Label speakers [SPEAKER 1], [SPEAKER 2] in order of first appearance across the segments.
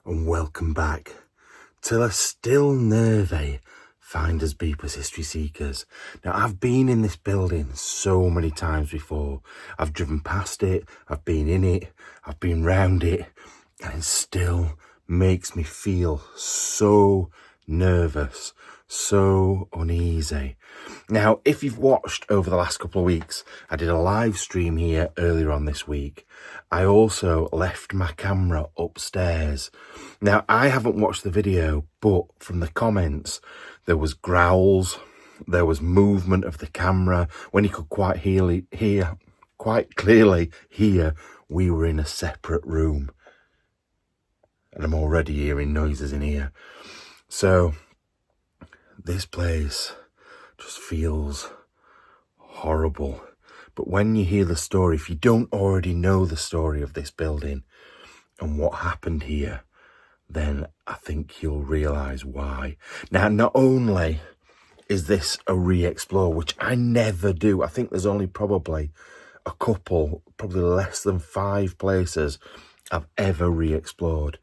[SPEAKER 1] and welcome back to the still nervy Finders Beepers History Seekers. Now, I've been in this building so many times before. I've driven past it, I've been in it, I've been round it, and it still makes me feel so nervous, so uneasy. Now, if you've watched over the last couple of weeks, I did a live stream here earlier on this week. I also left my camera upstairs. Now, I haven't watched the video, but from the comments, there was growls, there was movement of the camera, when you could quite clearly hear we were in a separate room. And I'm already hearing noises in here. So, this place just feels horrible. But when you hear the story, if you don't already know the story of this building and what happened here, then I think you'll realise why. Now, not only is this a re-explore, which I never do. I think there's only probably a couple, probably less than 5 places I've ever re-explored.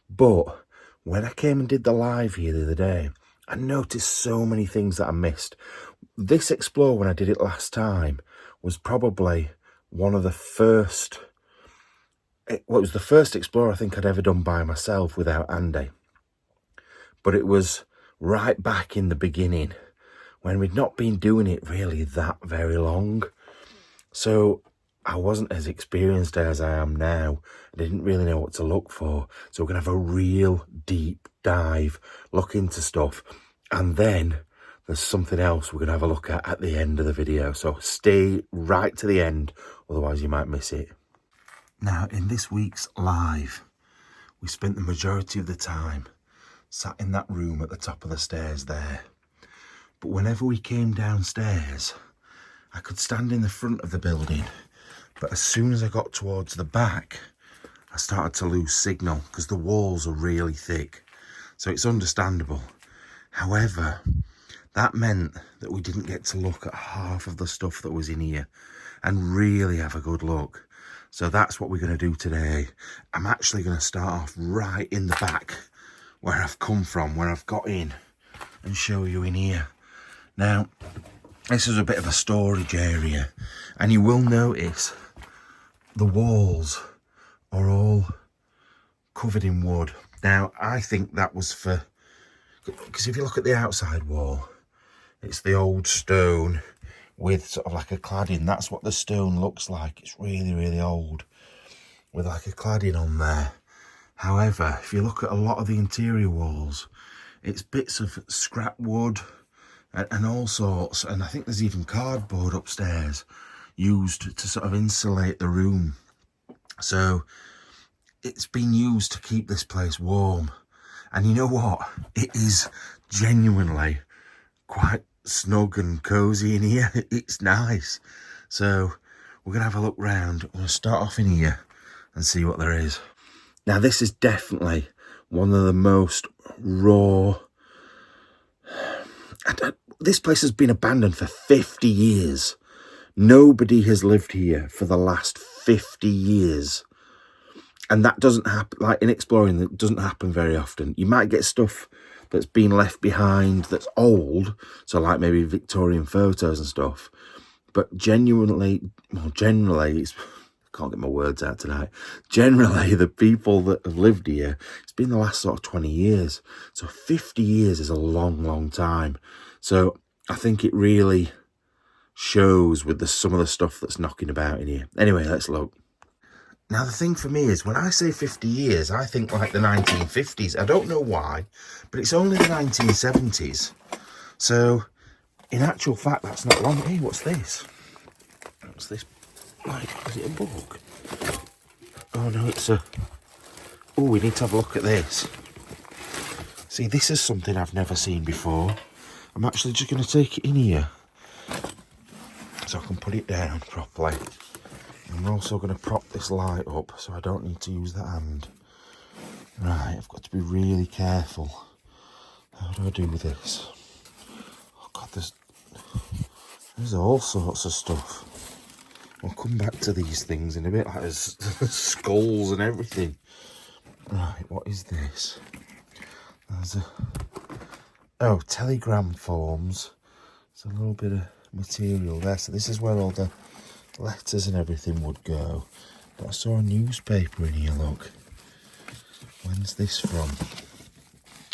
[SPEAKER 1] But when I came and did the live here the other day, I noticed so many things that I missed. This explore, when I did it last time, was probably one of the first... It was the first explore I think I'd ever done by myself without Andy. But it was right back in the beginning, when we'd not been doing it really that very long. So I wasn't as experienced as I am now. I didn't really know what to look for. So we're going to have a real deep dive, look into stuff. And then there's something else we're going to have a look at the end of the video. So stay right to the end, otherwise you might miss it. Now, in this week's live, we spent the majority of the time sat in that room at the top of the stairs there. But whenever we came downstairs, I could stand in the front of the building. But as soon as I got towards the back, I started to lose signal because the walls are really thick. So it's understandable. However, that meant that we didn't get to look at half of the stuff that was in here and really have a good look. So that's what we're going to do today. I'm actually going to start off right in the back where I've come from, where I've got in, and show you in here. Now, this is a bit of a storage area, and you will notice the walls are all covered in wood. Now, I think that was for, because if you look at the outside wall, it's the old stone with sort of like a cladding. That's what the stone looks like. It's really, really old with like a cladding on there. However, if you look at a lot of the interior walls, it's bits of scrap wood and all sorts. And I think there's even cardboard upstairs used to sort of insulate the room. So it's been used to keep this place warm. And you know what? It is genuinely quite snug and cozy in here. It's nice. So we're going to have a look round. We're going to start off in here and see what there is. Now, this is definitely one of the most raw... This place has been abandoned for 50 years. Nobody has lived here for the last 50 years. And that doesn't happen, like in exploring, that doesn't happen very often. You might get stuff that's been left behind that's old, so like maybe Victorian photos and stuff. But generally, it's... I can't get my words out tonight. Generally, the people that have lived here, it's been the last sort of 20 years. So 50 years is a long, long time. So I think it really shows with some of the stuff that's knocking about in here. Anyway, let's look. Now, the thing for me is, when I say 50 years, I think like the 1950s. I don't know why, but it's only the 1970s. So, in actual fact, that's not long. Hey, what's this? What's this? Like, is it a book? Oh, no, it's a... Oh, we need to have a look at this. See, this is something I've never seen before. I'm actually just going to take it in here so I can put it down properly. And we're also going to prop this light up so I don't need to use the hand. Right, I've got to be really careful. How do I do this? Oh God, there's all sorts of stuff. We'll come back to these things in a bit, like there's skulls and everything. Right, what is this? There's oh, telegram forms. There's a little bit of material there. So this is where all the letters and everything would go. But I saw a newspaper in here, look. When's this from?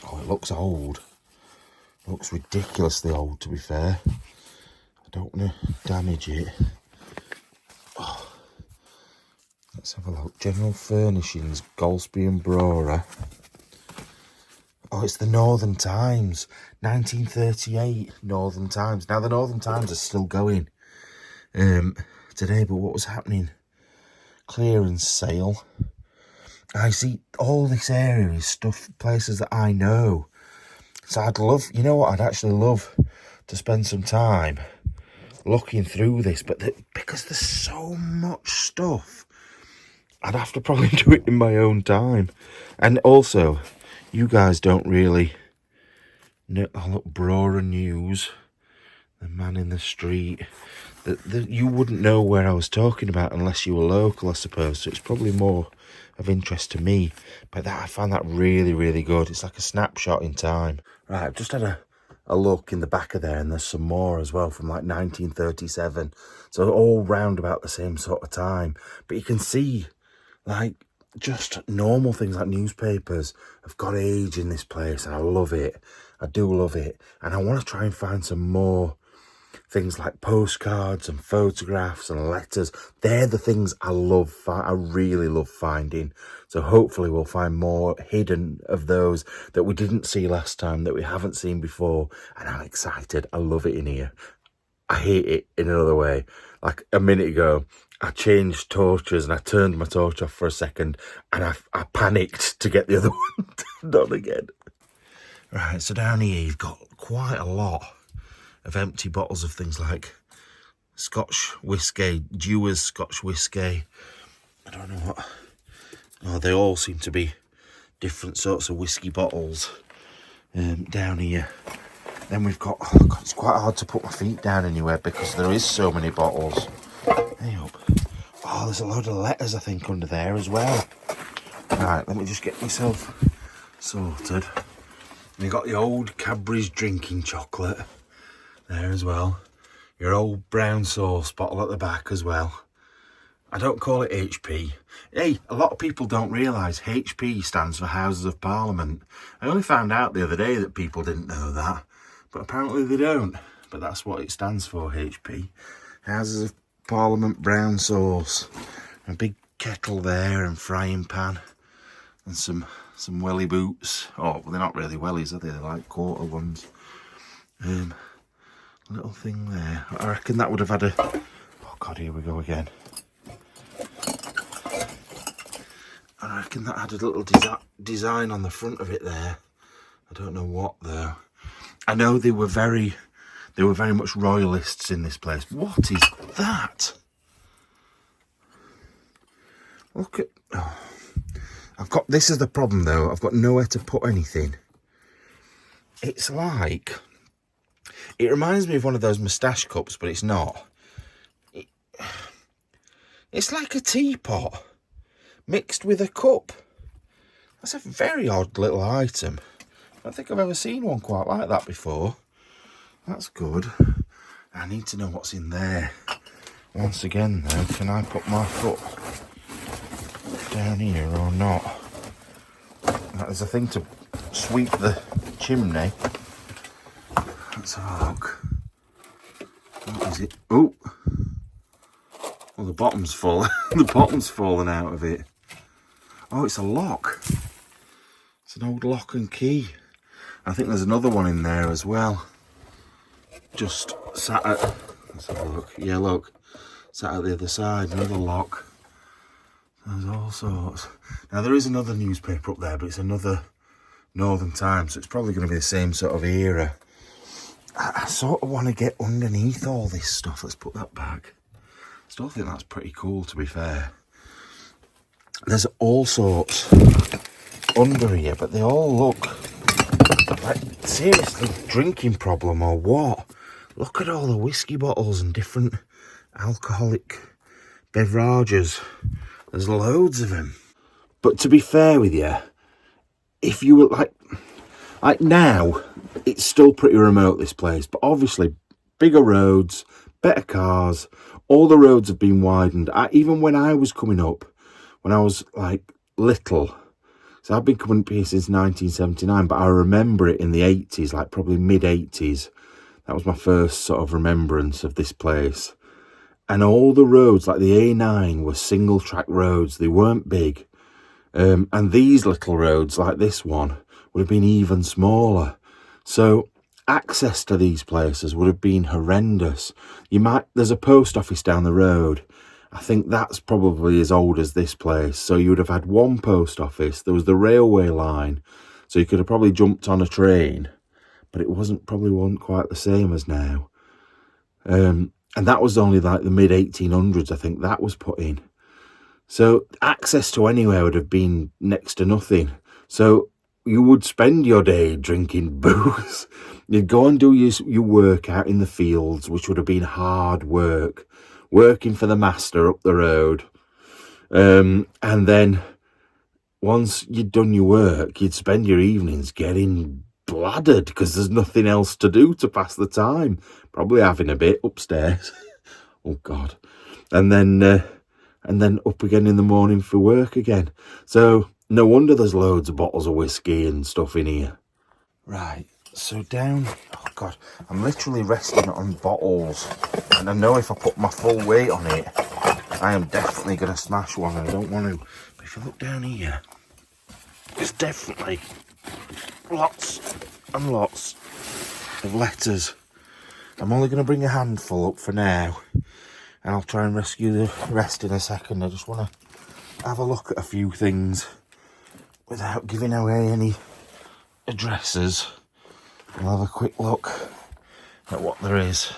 [SPEAKER 1] Oh, it looks old. It looks ridiculously old, to be fair. I don't want to damage it. Oh, let's have a look. General Furnishings, Goldsby and Brora. Oh, it's the Northern Times. 1938 Northern Times. Now, the Northern Times are still going today, but what was happening? Clearance sale. I see all this area is stuff, places that I know. So I'd love, you know what, I'd actually love to spend some time looking through this, but because there's so much stuff, I'd have to probably do it in my own time. And also, you guys don't really know. Oh, look, Brora News, the man in the street. You wouldn't know where I was talking about unless you were local, I suppose. So it's probably more of interest to me. But I found that really, really good. It's like a snapshot in time. Right, I've just had a look in the back of there, and there's some more as well from like 1937. So all round about the same sort of time. But you can see, like, just normal things like newspapers have got age in this place, and I love it. I do love it. And I want to try and find some more things like postcards and photographs and letters. They're the things I love. I really love finding. So hopefully we'll find more hidden of those that we didn't see last time, that we haven't seen before. And I'm excited. I love it in here. I hate it in another way. Like a minute ago, I changed torches and I turned my torch off for a second, and I panicked to get the other one done again. Right, so down here you've got quite a lot of empty bottles of things like Scotch whiskey, Dewar's Scotch whiskey. I don't know what. Oh, they all seem to be different sorts of whiskey bottles down here. Then we've got, oh God, it's quite hard to put my feet down anywhere because there is so many bottles. Hey up. Oh, there's a load of letters, I think, under there as well. Right, let me just get myself sorted. We've got the old Cadbury's drinking chocolate there as well. Your old brown sauce bottle at the back as well. I don't call it HP. Hey, a lot of people don't realise HP stands for Houses of Parliament. I only found out the other day that people didn't know that, but apparently they don't. But that's what it stands for, HP. Houses of Parliament brown sauce. A big kettle there and frying pan. And some welly boots. Oh, well, they're not really wellies, are they? They're like quarter ones. Little thing there. I reckon that would have had a... Oh God, here we go again. I reckon that had a little design on the front of it there. I don't know what though. I know they were very much royalists in this place. What is that? Look at... Oh. This is the problem though. I've got nowhere to put anything. It's like... It reminds me of one of those moustache cups, but it's not. It's like a teapot mixed with a cup. That's a very odd little item. I don't think I've ever seen one quite like that before. That's good. I need to know what's in there. Once again though, can I put my foot down here or not? That is a thing to sweep the chimney. Let's have a look. What is it? Oh! Well, the bottom's full. The bottom's fallen out of it. Oh, it's a lock. It's an old lock and key. I think there's another one in there as well. Just sat at... Let's have a look. Yeah, look. Sat at the other side. Another lock. There's all sorts. Now, there is another newspaper up there, but it's another Northern Times, so it's probably going to be the same sort of era. I sort of want to get underneath all this stuff. Let's put that back. Still think that's pretty cool, to be fair. There's all sorts under here, but they all look like, seriously, drinking problem or what? Look at all the whiskey bottles and different alcoholic beverages. There's loads of them. But to be fair with you, if you were like now, it's still pretty remote, this place, but obviously bigger roads, better cars, all the roads have been widened. Even when I was coming up, when I was like little, so I've been coming up here since 1979, but I remember it in the 80s, like probably mid 80s. That was my first sort of remembrance of this place. And all the roads, like the A9, were single track roads. They weren't big. And these little roads, like this one, would have been even smaller. So access to these places would have been horrendous. There's a post office down the road. I think that's probably as old as this place. So you would have had one post office. There was the railway line. So you could have probably jumped on a train, but it probably wasn't quite the same as now. And that was only like the mid 1800s, I think that was put in. So access to anywhere would have been next to nothing. So you would spend your day drinking booze. You'd go and do your work out in the fields, which would have been hard work, working for the master up the road. And then once you'd done your work, you'd spend your evenings getting bladdered because there's nothing else to do to pass the time. Probably having a bit upstairs. Oh, God. And then up again in the morning for work again. So no wonder there's loads of bottles of whiskey and stuff in here. Right, so down, oh God, I'm literally resting on bottles. And I know if I put my full weight on it, I am definitely going to smash one. I don't want to. But if you look down here, there's definitely lots and lots of letters. I'm only going to bring a handful up for now. And I'll try and rescue the rest in a second. I just want to have a look at a few things without giving away any addresses. I'll have a quick look at what there is.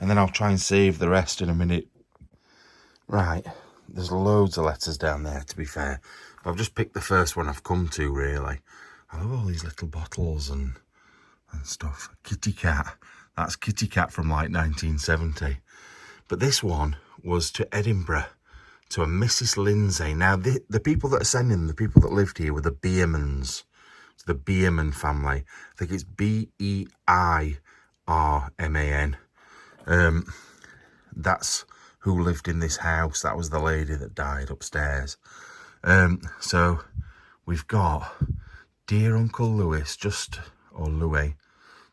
[SPEAKER 1] And then I'll try and save the rest in a minute. Right, there's loads of letters down there, to be fair. I've just picked the first one I've come to, really. I love all these little bottles and stuff. Kitty Cat. That's Kitty Cat from like 1970. But this one was to Edinburgh, to a Mrs. Lindsay. Now, the people that are sending them, the people that lived here, were the Beermans. It's the Beerman family. I think it's Beirman. That's who lived in this house. That was the lady that died upstairs. So we've got, Dear Uncle Louis, Louis,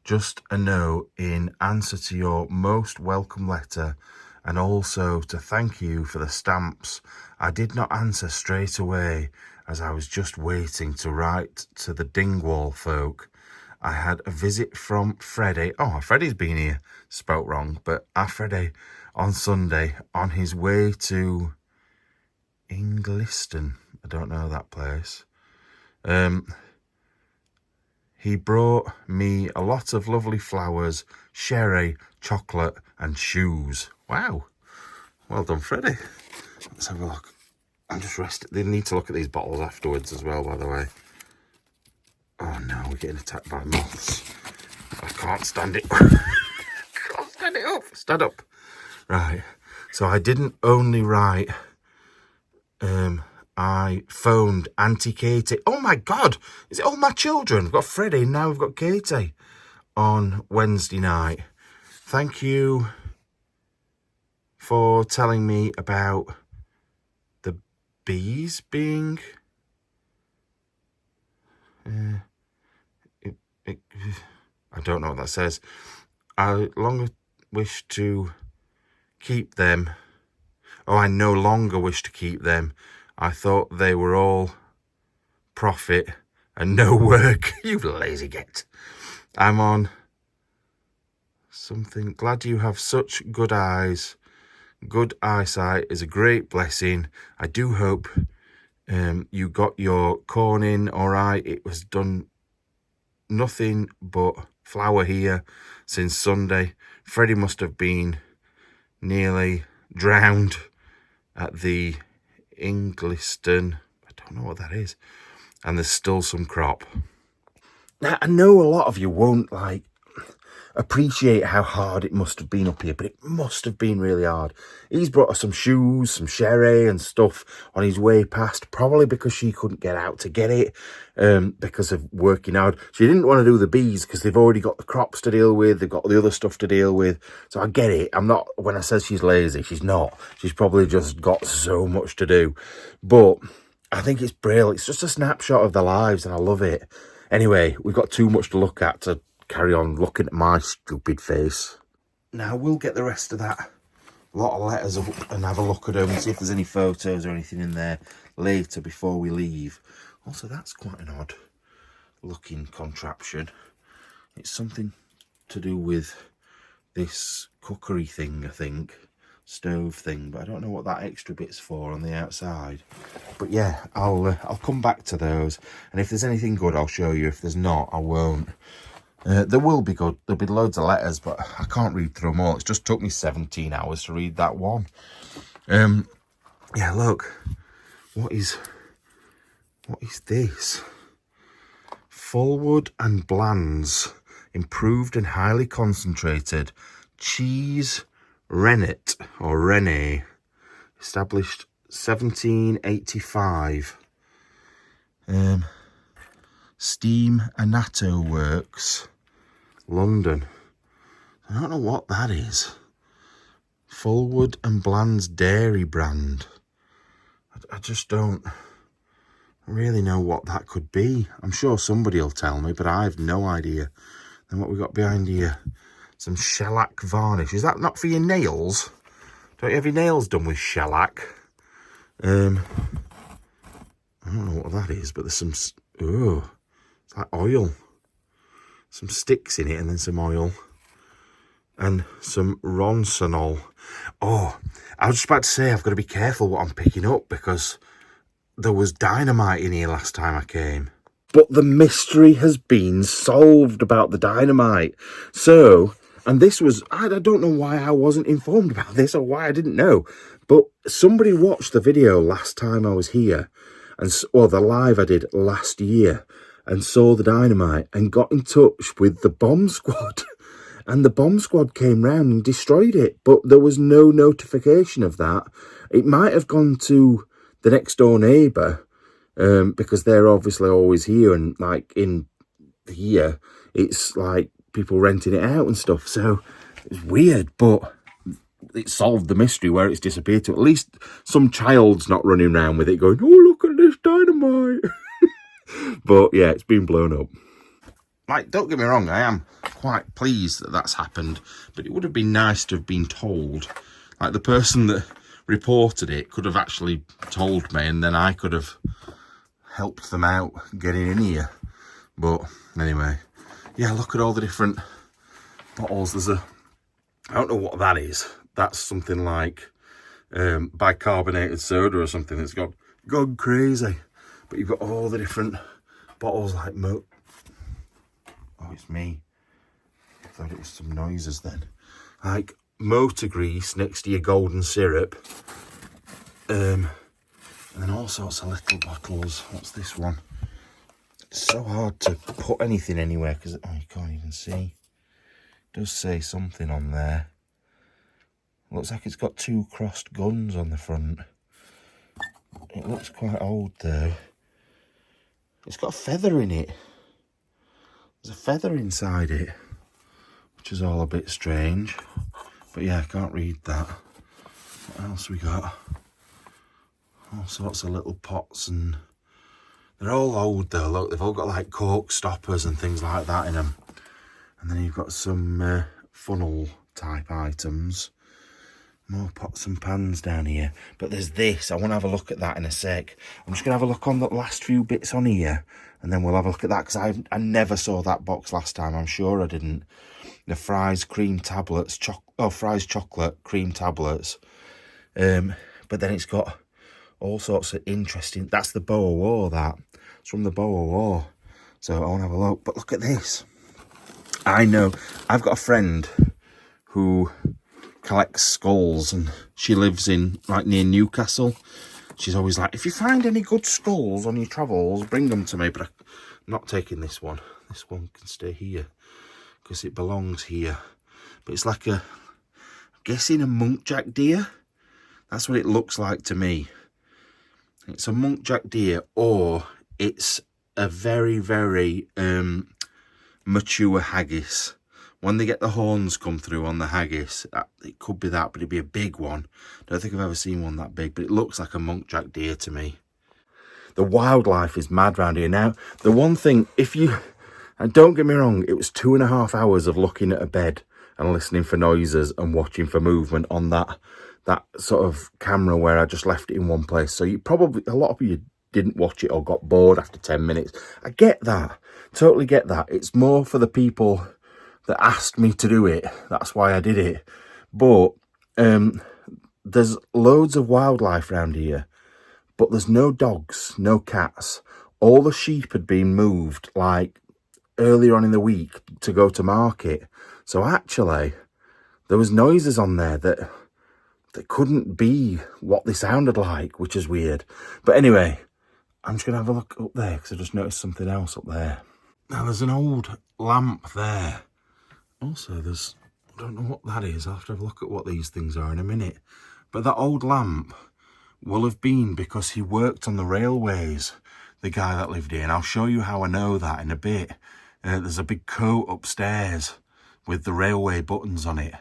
[SPEAKER 1] just a note in answer to your most welcome letter, and also to thank you for the stamps. I did not answer straight away, as I was just waiting to write to the Dingwall folk. I had a visit from Freddie. Oh, Freddie's been here. Spelt wrong, but Freddie on Sunday on his way to Ingliston. I don't know that place. He brought me a lot of lovely flowers, sherry, chocolate, and shoes. Wow. Well done, Freddie. Let's have a look. I'm just resting. They need to look at these bottles afterwards as well, by the way. Oh no, we're getting attacked by moths. I can't stand it. Can't stand it up. Stand up. Right. So I didn't only write, I phoned Auntie Katie. Oh my God. Is it all my children? We've got Freddie and now we've got Katie on Wednesday night. Thank you for telling me about the bees being... I don't know what that says. I long wish to keep them. Oh, I no longer wish to keep them. I thought they were all profit and no work. You lazy git. I'm on something. Glad you have such good eyes. Good eyesight is a great blessing. I do hope you got your corn in all right. It was done nothing but flour here since Sunday. Freddie must have been nearly drowned at the Ingliston. I don't know what that is. And there's still some crop. Now, I know a lot of you won't like... appreciate how hard it must have been up here, but it must have been really hard. He's brought her some shoes, some sherry and stuff on his way past, probably because she couldn't get out to get it, because of working out. She didn't want to do the bees because they've already got the crops to deal with, they've got the other stuff to deal with. So I get it. I'm not, when I say she's lazy, she's not. She's probably just got so much to do. But I think it's brilliant. It's just a snapshot of their lives and I love it. Anyway, we've got too much to look at to carry on looking at my stupid face. Now we'll get the rest of that lot of letters up and have a look at them and see if there's any photos or anything in there later before we leave. Also, that's quite an odd looking contraption. It's something to do with this cookery thing, I think. Stove thing, but I don't know what that extra bit's for on the outside. But yeah, I'll come back to those, and if there's anything good I'll show you. If there's not, I won't. There will be good. There'll be loads of letters, but I can't read through them all. It's just took me 17 hours to read that one. Yeah, look, what is this? Fullwood and Bland's improved and highly concentrated cheese rennet or Rene, established 1785. Steam Anato Works, London. I don't know what that is. Fullwood and Bland's dairy brand. I just don't really know what that could be. I'm sure somebody will tell me, but I have no idea. Then what we got behind here? Some shellac varnish. Is that not for your nails? Don't you have your nails done with shellac? I don't know what that is, but there's some... Oh, it's like oil. Some sticks in it and then some oil. And some Ronsonol. Oh, I was just about to say I've got to be careful what I'm picking up because there was dynamite in here last time I came. But the mystery has been solved about the dynamite. So... And this was, I don't know why I wasn't informed about this or why I didn't know. But somebody watched the video last time I was here. And well, the live I did last year. And saw the dynamite and got in touch with the bomb squad. And the bomb squad came round and destroyed it. But there was no notification of that. It might have gone to the next door neighbour. Because they're obviously always here. And like in here, it's like... people renting it out and stuff, so it's weird, but it solved the mystery where it's disappeared to. At least some child's not running around with it going, oh, look at this dynamite. But yeah, it's been blown up. Like, don't get me wrong, I am quite pleased that that's happened, but it would have been nice to have been told. Like, the person that reported it could have actually told me, and then I could have helped them out getting in here. But anyway, yeah, look at all the different bottles. There's a, I don't know what that is. That's something like bicarbonated soda or something that's gone crazy. But you've got all the different bottles like oh, it's me. I thought it was some noises then. Like motor grease next to your golden syrup. And then all sorts of little bottles. What's this one? It's so hard to put anything anywhere because you can't even see. It does say something on there. Looks like it's got 2 crossed guns on the front. It looks quite old though. It's got a feather in it. There's a feather inside it, which is all a bit strange. But yeah, I can't read that. What else we got? All sorts of little pots, and they're all old though. Look, they've all got like cork stoppers and things like that in them. And then you've got some funnel type items. More pots and pans down here. But there's this. I want to have a look at that in a sec. I'm just going to have a look on the last few bits on here. And then we'll have a look at that. Because I never saw that box last time. I'm sure I didn't. The Fry's cream tablets. Fry's chocolate cream tablets. But then it's got all sorts of interesting... That's the Boer War, that. It's from the Boer War. So I want to have a look. But look at this. I know. I've got a friend who collects skulls, and she lives in like near Newcastle. She's always like, if you find any good skulls on your travels, bring them to me. But I'm not taking this one. This one can stay here because it belongs here. But it's like I'm guessing a muntjac deer. That's what it looks like to me. It's a muntjac deer, or it's a very, very mature haggis. When they get the horns come through on the haggis, it could be that, but it'd be a big one. Don't think I've ever seen one that big, but it looks like a muntjac deer to me. The wildlife is mad round here. Now, the one thing, and don't get me wrong, it was 2.5 hours of looking at a bed and listening for noises and watching for movement on that sort of camera where I just left it in one place. So a lot of you didn't watch it or got bored after 10 minutes. I get that. Totally get that. It's more for the people that asked me to do it. That's why I did it. But there's loads of wildlife around here, but there's no dogs, no cats. All the sheep had been moved like earlier on in the week to go to market. So actually, there was noises on there that couldn't be what they sounded like, which is weird. But anyway, I'm just going to have a look up there because I just noticed something else up there. Now, there's an old lamp there. Also, I don't know what that is. I'll have to have a look at what these things are in a minute. But that old lamp will have been because he worked on the railways, the guy that lived here. And I'll show you how I know that in a bit. There's a big coat upstairs with the railway buttons on it.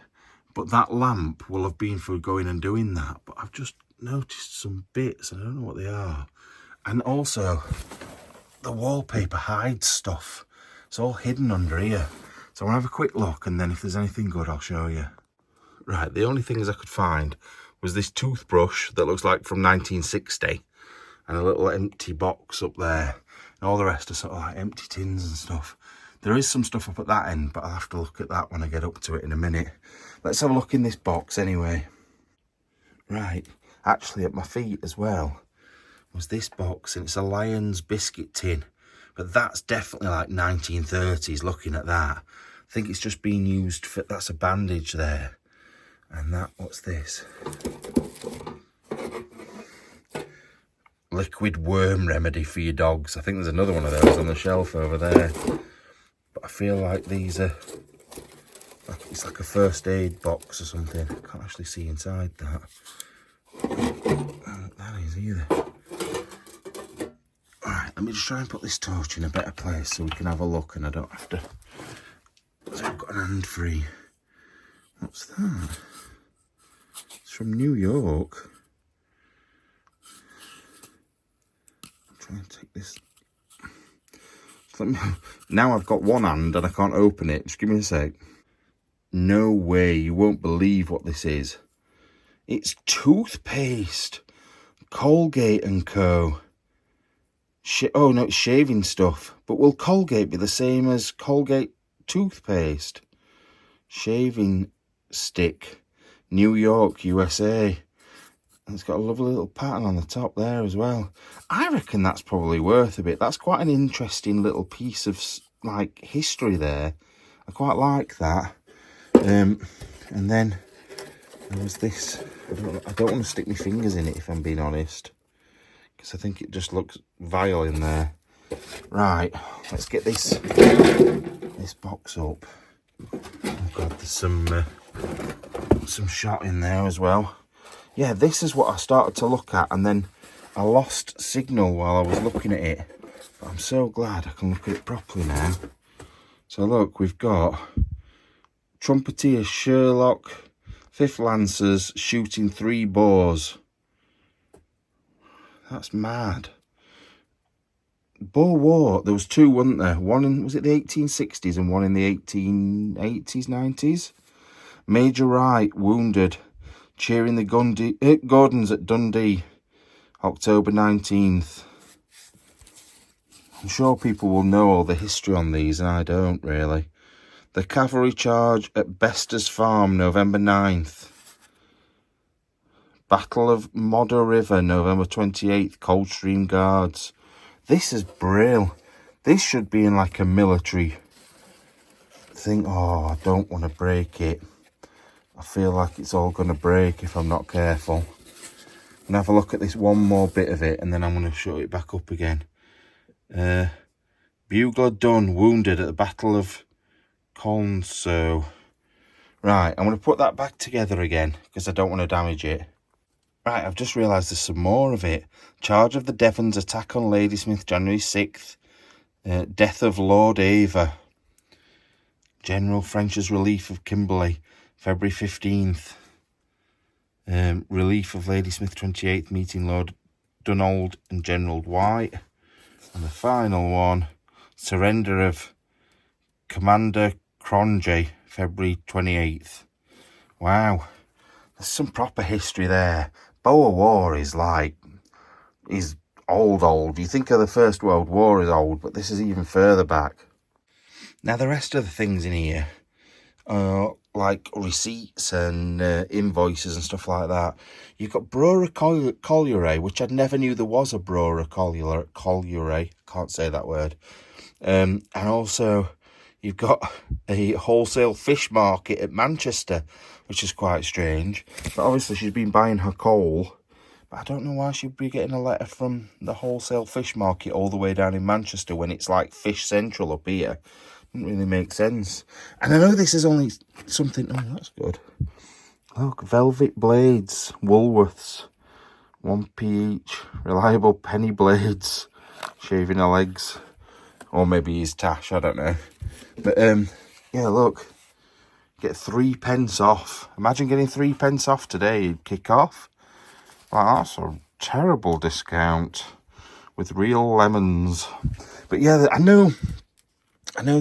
[SPEAKER 1] But that lamp will have been for going and doing that. But I've just noticed some bits and I don't know what they are. And also, the wallpaper hides stuff. It's all hidden under here. So I'll have a quick look, and then if there's anything good, I'll show you. Right, the only things I could find was this toothbrush that looks like from 1960. And a little empty box up there. And all the rest are sort of like empty tins and stuff. There is some stuff up at that end, but I'll have to look at that when I get up to it in a minute. Let's have a look in this box anyway. Right, actually at my feet as well was this box, and it's a Lions biscuit tin. But that's definitely like 1930s looking at that. I think it's just being used for, that's a bandage there. And that, what's this? Liquid worm remedy for your dogs. I think there's another one of those on the shelf over there. But I feel like these are, it's like a first aid box or something. I can't actually see inside that. I don't know what that is either. Alright, let me just try and put this torch in a better place so we can have a look and I don't have to. So I've got an hand free. What's that? It's from New York. I'm trying to take this. Now I've got one hand and I can't open it. Just give me a sec. No way, you won't believe what this is. It's toothpaste. Colgate and Co. Oh no, it's shaving stuff. But will Colgate be the same as Colgate toothpaste? Shaving stick. New York, USA. And it's got a lovely little pattern on the top there as well. I reckon that's probably worth a bit. That's quite an interesting little piece of like history there. I quite like that. And then there was this. I don't want to stick my fingers in it if I'm being honest, because I think it just looks vile in there. Right, let's get this box up. Oh God, there's some shot in there as well. Yeah, this is what I started to look at, and then I lost signal while I was looking at it. But I'm so glad I can look at it properly now. So look, we've got Trumpeter Sherlock, 5th Lancers shooting 3 boars. That's mad. Boer War, there was 2, weren't there? One in, was it the 1860s and one in the 1880s, 90s? Major Wright wounded, cheering the Gordons at Dundee, October 19th. I'm sure people will know all the history on these, and I don't really. The cavalry charge at Bester's Farm, November 9th. Battle of Modder River, November 28th, Coldstream Guards. This is brilliant. This should be in like a military thing. Oh, I don't want to break it. I feel like it's all going to break if I'm not careful. I'm going to have a look at this one more bit of it and then I'm going to shut it back up again. Bugler Dunn wounded at the Battle of console. Right, I'm going to put that back together again because I don't want to damage it. Right, I've just realised there's some more of it. Charge of the Devons, attack on Ladysmith, January 6th. Death of Lord Ava. General French's relief of Kimberley, February 15th. Relief of Ladysmith, 28th, meeting Lord Dunold and General White. And the final one, surrender of Commander Cronje, February 28th. Wow, there's some proper history there. Boer War is old. You think of the First World War as old, but this is even further back. Now, the rest of the things in here are like receipts and invoices and stuff like that. You've got Brora Colliery, which I never knew there was a Brora Colliery. Can't say that word. And also, you've got a wholesale fish market at Manchester, which is quite strange. But obviously, she's been buying her coal. But I don't know why she'd be getting a letter from the wholesale fish market all the way down in Manchester when it's like Fish Central up here. Doesn't really make sense. And I know this is only something... Oh, that's good. Look, Velvet Blades, Woolworths, 1p each. Reliable penny blades, shaving her legs. Or maybe he's Tash, I don't know. But, yeah, look. Get 3 pence off. Imagine getting 3 pence off today. You'd kick off. Well, that's a terrible discount. With real lemons. But, yeah, I know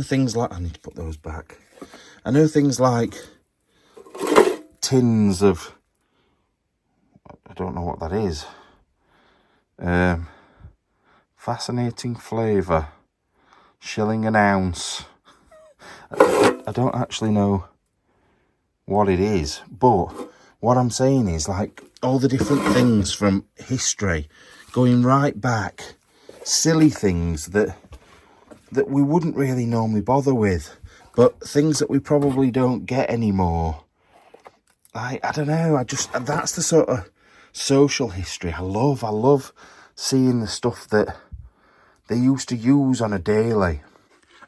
[SPEAKER 1] things like... I need to put those back. I know things like tins of... I don't know what that is. Fascinating flavour. Shilling an ounce. I don't actually know what it is. But what I'm saying is, like, all the different things from history. Going right back. Silly things that we wouldn't really normally bother with, but things that we probably don't get anymore. I don't know, that's the sort of social history I love seeing the stuff that they used to use on a daily.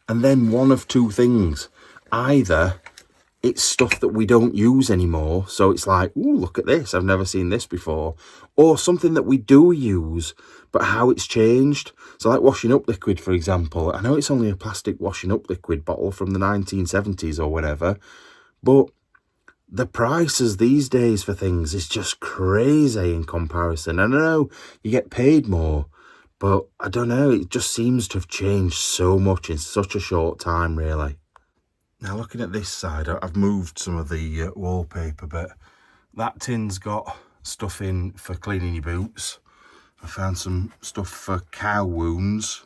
[SPEAKER 1] And then one of two things. Either it's stuff that we don't use anymore, so it's like, ooh, look at this, I've never seen this before. Or something that we do use, but how it's changed. So like washing up liquid, for example. I know it's only a plastic washing up liquid bottle from the 1970s or whatever, but the prices these days for things is just crazy in comparison. And I know you get paid more, but I don't know, it just seems to have changed so much in such a short time, really. Now, looking at this side, I've moved some of the wallpaper, but that tin's got stuff in for cleaning your boots. I found some stuff for cow wounds.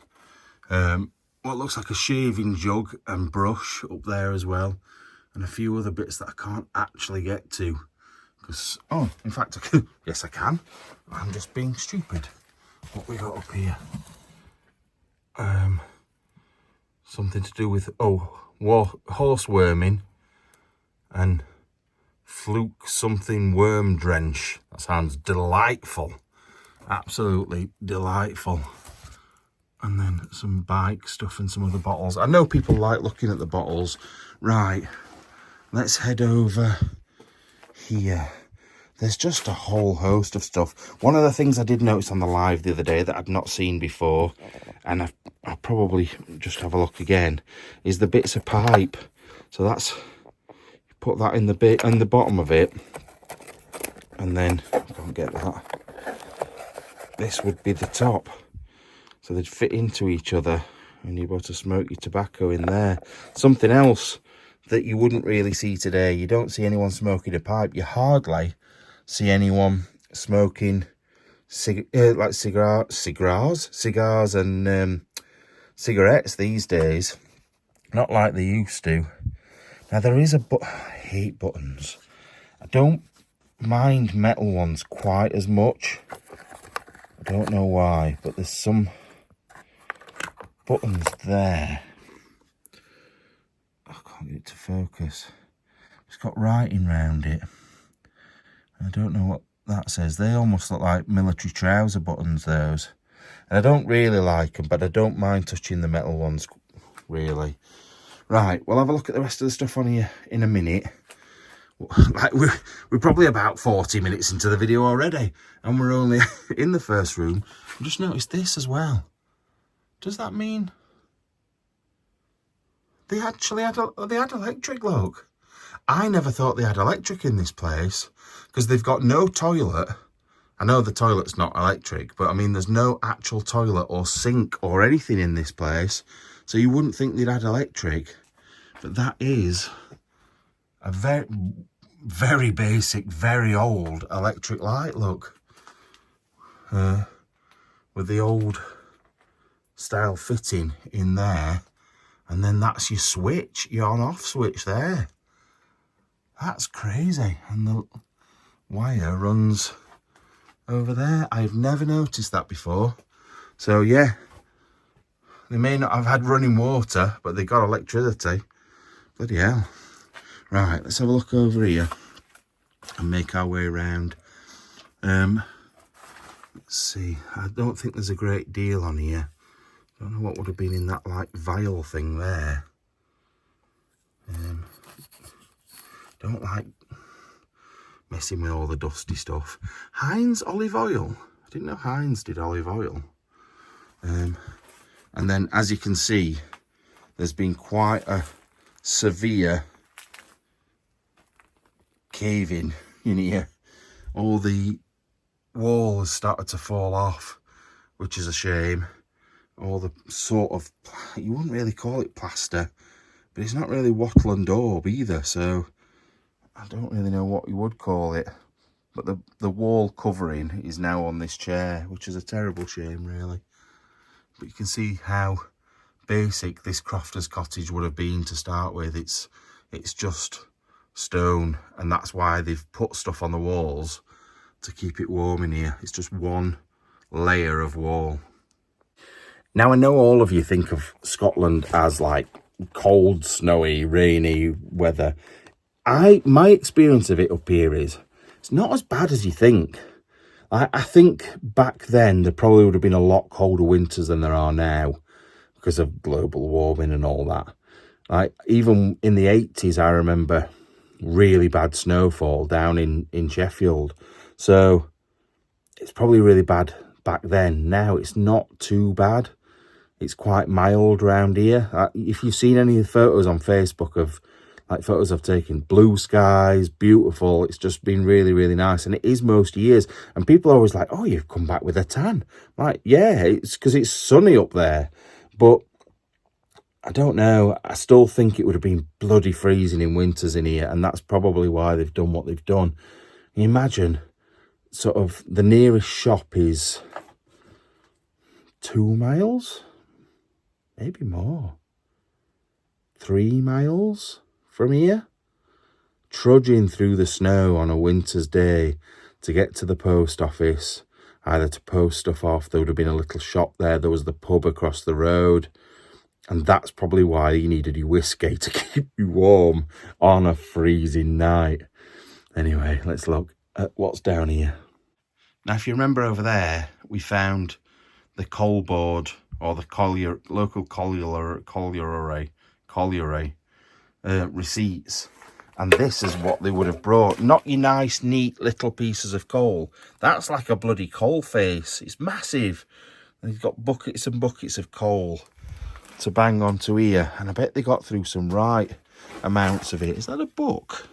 [SPEAKER 1] What looks like a shaving jug and brush up there as well. And a few other bits that I can't actually get to. Because, oh, in fact, I can. Yes, I can. I'm just being stupid. What we got up here? Something to do with, horse worming and fluke something worm drench. That sounds delightful. Absolutely delightful. And then some bike stuff and some other bottles. I know people like looking at the bottles. Right, let's head over here. There's just a whole host of stuff. One of the things I did notice on the live the other day that I'd not seen before, and I'll probably just have a look again, is the bits of pipe. So that's, you put that in the bottom of it, and then, I can't get that. This would be the top. So they'd fit into each other, and you'd be able to smoke your tobacco in there. Something else that you wouldn't really see today. You don't see anyone smoking a pipe. You hardly see anyone smoking like cigars and cigarettes these days. Not like they used to. Now there is I hate buttons. I don't mind metal ones quite as much. I don't know why, but there's some buttons there. I can't get it to focus. It's got writing round it. I don't know what that says. They almost look like military trouser buttons, those. And I don't really like them, but I don't mind touching the metal ones, really. Right, we'll have a look at the rest of the stuff on here in a minute. Like we're probably about 40 minutes into the video already, and we're only in the first room. I just noticed this as well. Does that mean they actually had electric, look? I never thought they had electric in this place, because they've got no toilet. I know the toilet's not electric, but I mean there's no actual toilet or sink or anything in this place, so you wouldn't think they'd had electric. But that is a very, very basic, very old electric light, look. With the old style fitting in there. And then that's your switch, your on-off switch there. That's crazy. And the wire runs over there. I've never noticed that before. So yeah, they may not have had running water, but they got electricity. Bloody hell. Right, let's have a look over here and make our way around. Let's see. I don't think there's a great deal on here. Don't know what would have been in that like vial thing there. Don't like messing with all the dusty stuff. Heinz olive oil. I didn't know Heinz did olive oil. And then, as you can see, there's been quite a severe caving in here. All the wall has started to fall off, which is a shame. All the sort of, you wouldn't really call it plaster, but it's not really wattle and daub either, so I don't really know what you would call it. But the wall covering is now on this chair, which is a terrible shame, really. But you can see how basic this crofter's cottage would have been to start with. It's just stone, and that's why they've put stuff on the walls to keep it warm in here. It's just one layer of wall. Now, I know all of you think of Scotland as like cold, snowy, rainy weather. My experience of it up here is it's not as bad as you think. I think back then there probably would have been a lot colder winters than there are now because of global warming and all that. Like even in the 80s, I remember really bad snowfall down in Sheffield. So it's probably really bad back then. Now it's not too bad. It's quite mild around here. If you've seen any of the photos on Facebook of like photos I've taken, blue skies, beautiful. It's just been really, really nice. And it is most years. And people are always like, oh, you've come back with a tan. I'm like, yeah, it's because it's sunny up there. But I don't know. I still think it would have been bloody freezing in winters in here. And that's probably why they've done what they've done. Can you imagine sort of the nearest shop is 2 miles? Maybe more. 3 miles from here. Trudging through the snow on a winter's day to get to the post office, either to post stuff off. There would have been a little shop there. There was the pub across the road. And that's probably why you needed your whiskey, to keep you warm on a freezing night. Anyway, let's look at what's down here. Now, if you remember over there, we found the coal board, or the local colliery receipts. And this is what they would have brought. Not your nice, neat little pieces of coal. That's like a bloody coal face. It's massive. And they've got buckets and buckets of coal to bang onto here. And I bet they got through some right amounts of it. Is that a book?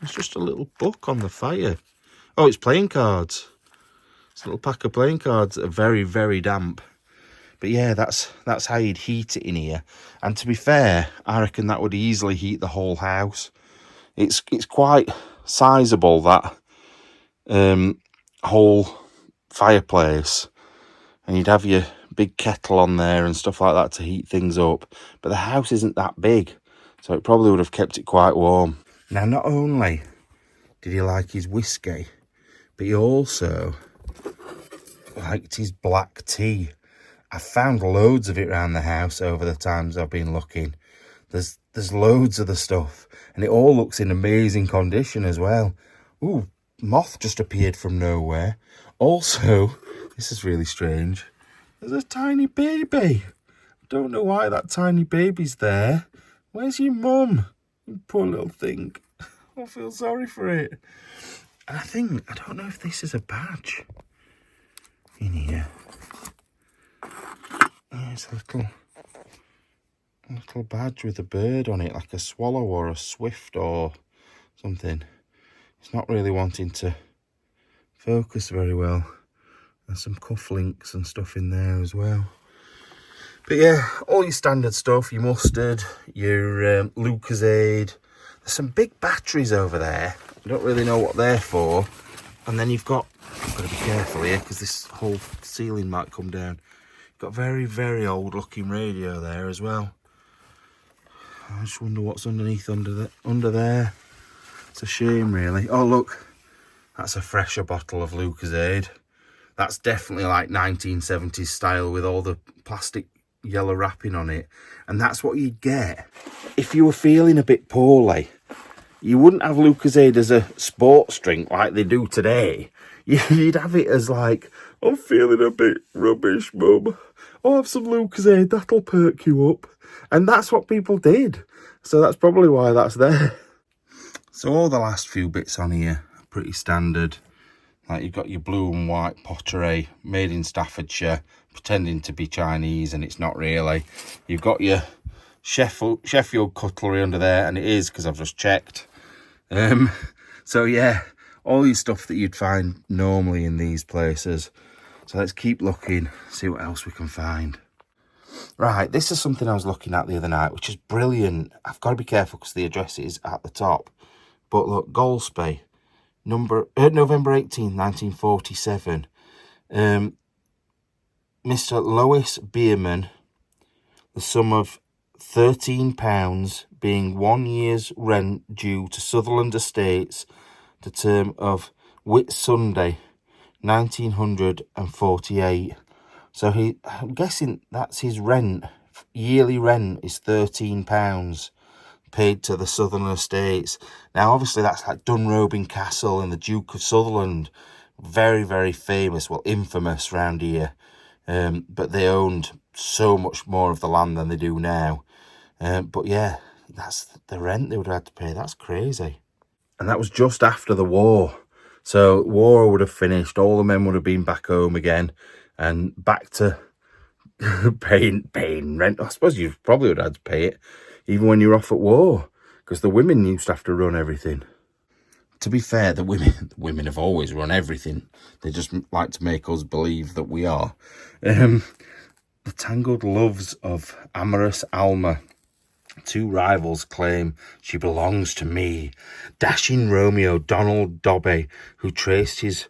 [SPEAKER 1] It's just a little book on the fire. Oh, it's playing cards. It's a little pack of playing cards that are very, very damp. But yeah, that's how you'd heat it in here. And to be fair, I reckon that would easily heat the whole house. It's quite sizable, that whole fireplace. And you'd have your big kettle on there and stuff like that to heat things up. But the house isn't that big, so it probably would have kept it quite warm. Now, not only did he like his whiskey, but he also liked his black tea. I found loads of it around the house over the times I've been looking. There's loads of the stuff, and it all looks in amazing condition as well. Ooh, moth just appeared from nowhere. Also, this is really strange. There's a tiny baby Don't know why that tiny baby's there. Where's your mum? You poor little thing. I feel sorry for it. And I don't know if this is a badge in here. Yeah, it's a little badge with a bird on it, like a swallow or a swift or something. It's not really wanting to focus very well. There's some cufflinks and stuff in there as well. But yeah, all your standard stuff, your mustard, your Lucozade. There's some big batteries over there. I don't really know what they're for. And then you've got, I've got to be careful here because this whole ceiling might come down. You've got very, very old looking radio there as well. I just wonder what's underneath under there. It's a shame really. Oh look, that's a fresher bottle of Lucozade. That's definitely like 1970s style with all the plastic yellow wrapping on it. And that's what you'd get if you were feeling a bit poorly. You wouldn't have Lucozade as a sports drink like they do today. You'd have it as like, I'm feeling a bit rubbish, Mum. I'll have some Lucozade, that'll perk you up. And that's what people did. So that's probably why that's there. So all the last few bits on here are pretty standard. Like you've got your blue and white pottery, made in Staffordshire, pretending to be Chinese and it's not really. You've got your Sheffield cutlery under there, and it is because I've just checked. So yeah, all your stuff that you'd find normally in these places. So let's keep looking, see what else we can find. Right, this is something I was looking at the other night, which is brilliant. I've got to be careful because the address is at the top. But look, Golspie, November 18th, 1947. Mr. Lois Bierman, the sum of £13 being 1 year's rent due to Sutherland Estates, the term of Whit Sunday, 1948. So I'm guessing that's his rent. Yearly rent is £13 paid to the Southern Estates. Now, obviously, that's like Dunrobin Castle and the Duke of Sutherland. Very, very famous, well, infamous round here. But they owned so much more of the land than they do now. But yeah, that's the rent they would have had to pay. That's crazy. And that was just after the war. So war would have finished. All the men would have been back home again and back to paying rent. I suppose you probably would have had to pay it even when you're off at war, because the women used to have to run everything. To be fair, the women have always run everything. They just like to make us believe that we are. The tangled loves of amorous Alma. Two rivals claim she belongs to me. Dashing Romeo Donald Dobby, who traced his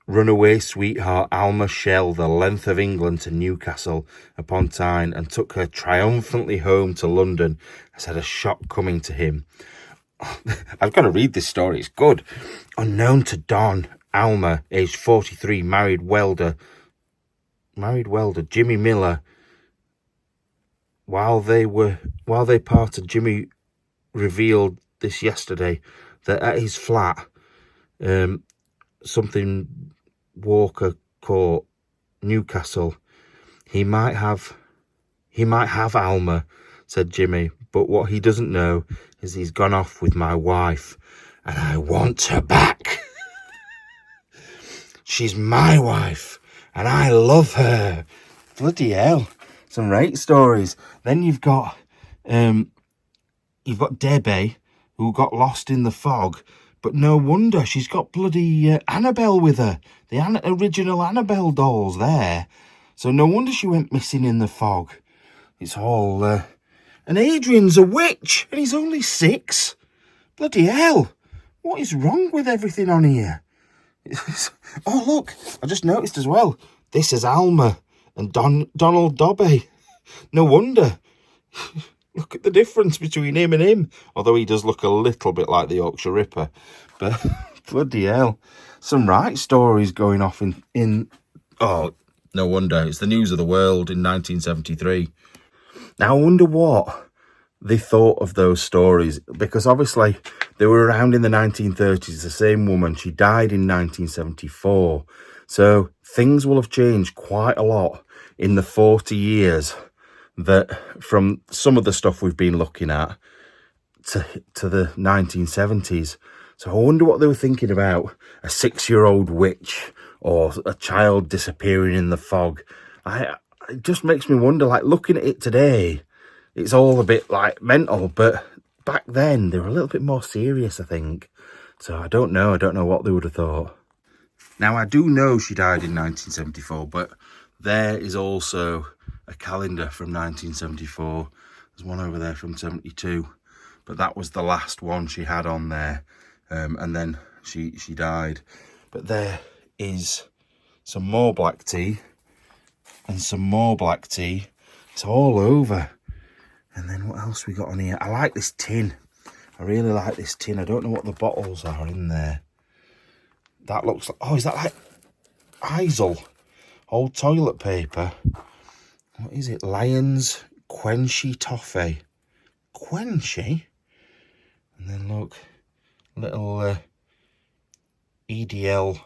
[SPEAKER 1] runaway sweetheart Alma Shell the length of England to Newcastle upon Tyne and took her triumphantly home to London, has had a shock coming to him. I've got to read this story, it's good. Unknown to Don, Alma, aged 43, married welder Jimmy Miller. While they parted, Jimmy revealed this yesterday that at his flat, something Walker Court, Newcastle, he might have Alma, said Jimmy, but what he doesn't know is he's gone off with my wife and I want her back. She's my wife and I love her. Bloody hell. Some great stories. Then you've got Debbie, who got lost in the fog, but no wonder, she's got bloody Annabelle with her. The original Annabelle dolls there. So no wonder she went missing in the fog. It's all... And Adrian's a witch, and he's only 6. Bloody hell. What is wrong with everything on here? Oh, look, I just noticed as well. This is Alma and Donald Dobby. No wonder. Look at the difference between him and him. Although he does look a little bit like the Yorkshire Ripper. But bloody hell. Some right stories going off in... Oh, no wonder. It's the news of the world in 1973. Now, I wonder what they thought of those stories. Because obviously, they were around in the 1930s. The same woman, she died in 1974. So, things will have changed quite a lot in the 40 years that from some of the stuff we've been looking at to the 1970s. So I wonder what they were thinking about. A 6-year-old witch or a child disappearing in the fog. It just makes me wonder, like, looking at it today, it's all a bit like mental, but back then they were a little bit more serious, I think. So I don't know what they would have thought. Now, I do know she died in 1974, but there is also a calendar from 1974. There's one over there from 72, but that was the last one she had on there, and then she died. But there is some more black tea and some more black tea. It's all over. And then what else we got on here? I like this tin. I really like this tin. I don't know what the bottles are in there. That looks like, oh, is that like Isle? Old toilet paper. What is it? Lions Quenchy Toffee. Quenchy? And then look, little EDL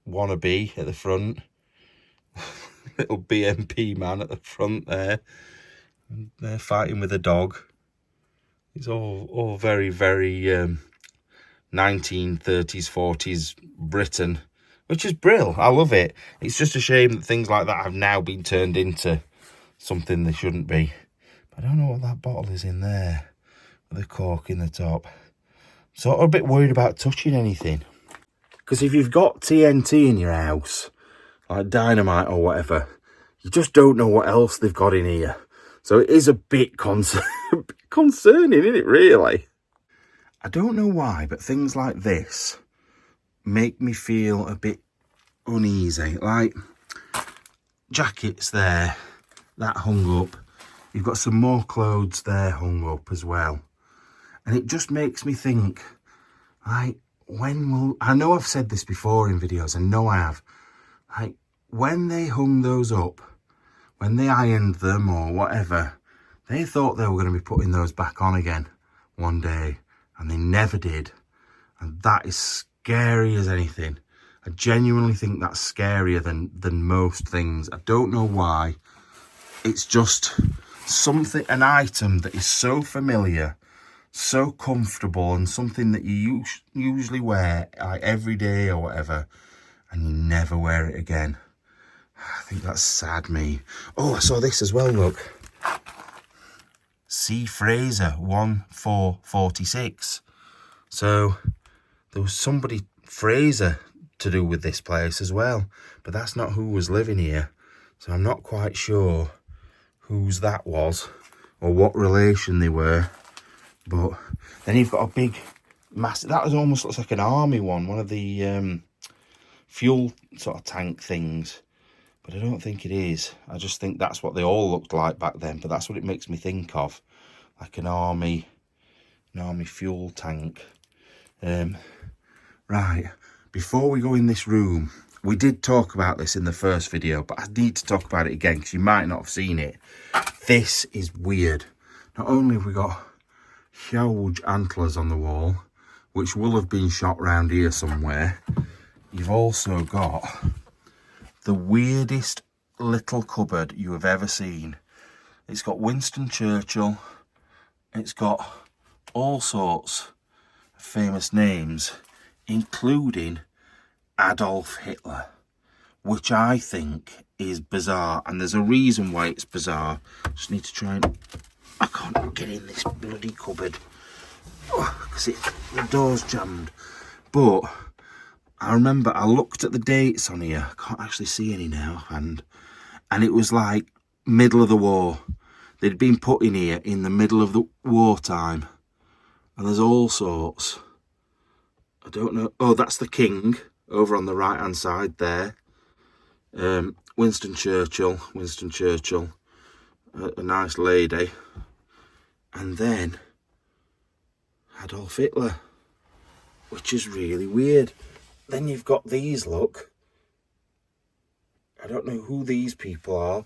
[SPEAKER 1] wannabe at the front. Little BMP man at the front there. And they're fighting with a dog. It's all very, very 1930s, 40s Britain, which is brill. I love it. It's just a shame that things like that have now been turned into something they shouldn't be. But I don't know what that bottle is in there with the cork in the top. Sort of a bit worried about touching anything. Because if you've got TNT in your house, like dynamite or whatever, you just don't know what else they've got in here. So it is a bit concerning, isn't it, really? I don't know why, but things like this make me feel a bit uneasy. Like, jackets there, that hung up. You've got some more clothes there hung up as well. And it just makes me think, like, when will... I know I've said this before in videos, I know I have. Like, when they hung those up, when they ironed them or whatever, they thought they were going to be putting those back on again one day, and they never did. And that is scary as anything. I genuinely think that's scarier than most things. I don't know why. It's just something, an item that is so familiar, so comfortable, and something that you usually wear like every day or whatever, and you never wear it again. I think that's sad, me. Oh, I saw this as well, look. C. Fraser, 1446. So there was somebody, Fraser, to do with this place as well. But that's not who was living here. So I'm not quite sure whose that was or what relation they were. But then you've got a big, massive, that almost looks like an army one of the fuel sort of tank things. But I don't think it is. I just think that's what they all looked like back then. But that's what it makes me think of. Like an army fuel tank. Right. Before we go in this room, we did talk about this in the first video, but I need to talk about it again because you might not have seen it. This is weird. Not only have we got huge antlers on the wall, which will have been shot round here somewhere, you've also got the weirdest little cupboard you have ever seen. It's got Winston Churchill. It's got all sorts of famous names, including Adolf Hitler, which I think is bizarre. And there's a reason why it's bizarre. Just need to try and... I can't get in this bloody cupboard because the door's jammed. But I remember I looked at the dates on here. I can't actually see any now. And it was like middle of the war. They'd been put in here in the middle of the wartime. And there's all sorts. I don't know. Oh, that's the king over on the right hand side there. Winston Churchill. A nice lady. And then Adolf Hitler, which is really weird. Then you've got these, look. I don't know who these people are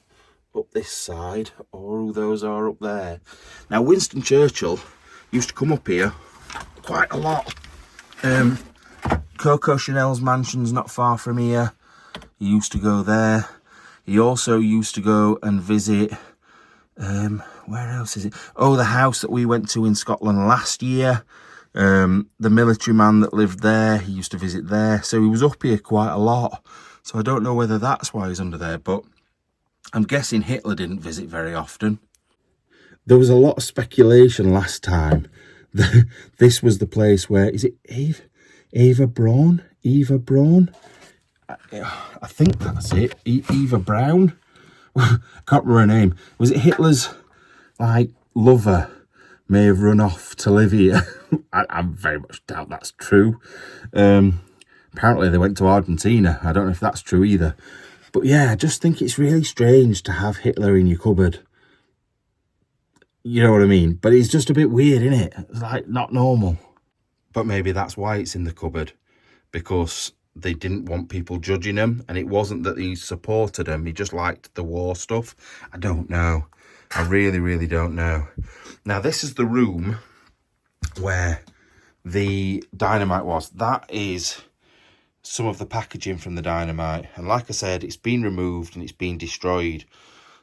[SPEAKER 1] up this side or who those are up there. Now, Winston Churchill used to come up here quite a lot. Coco Chanel's mansion's not far from here. He used to go there. He also used to go and visit Where else is it? Oh, the house that we went to in Scotland last year. The military man that lived there, he used to visit there. So he was up here quite a lot. So I don't know whether that's why he's under there, but I'm guessing Hitler didn't visit very often. There was a lot of speculation last time. This was the place where, is it Eva Braun? Eva Braun? I think that's it. Eva Braun? Can't remember her name. Was it Hitler's, like, lover may have run off to live here? I very much doubt that's true. Apparently they went to Argentina. I don't know if that's true either. But yeah, I just think it's really strange to have Hitler in your cupboard. You know what I mean? But it's just a bit weird, isn't it? It's like not normal. But maybe that's why it's in the cupboard. Because they didn't want people judging him. And it wasn't that he supported him. He just liked the war stuff. I don't know. I really, really don't know. Now, this is the room where the dynamite was. That is some of the packaging from the dynamite. And like I said, it's been removed and it's been destroyed.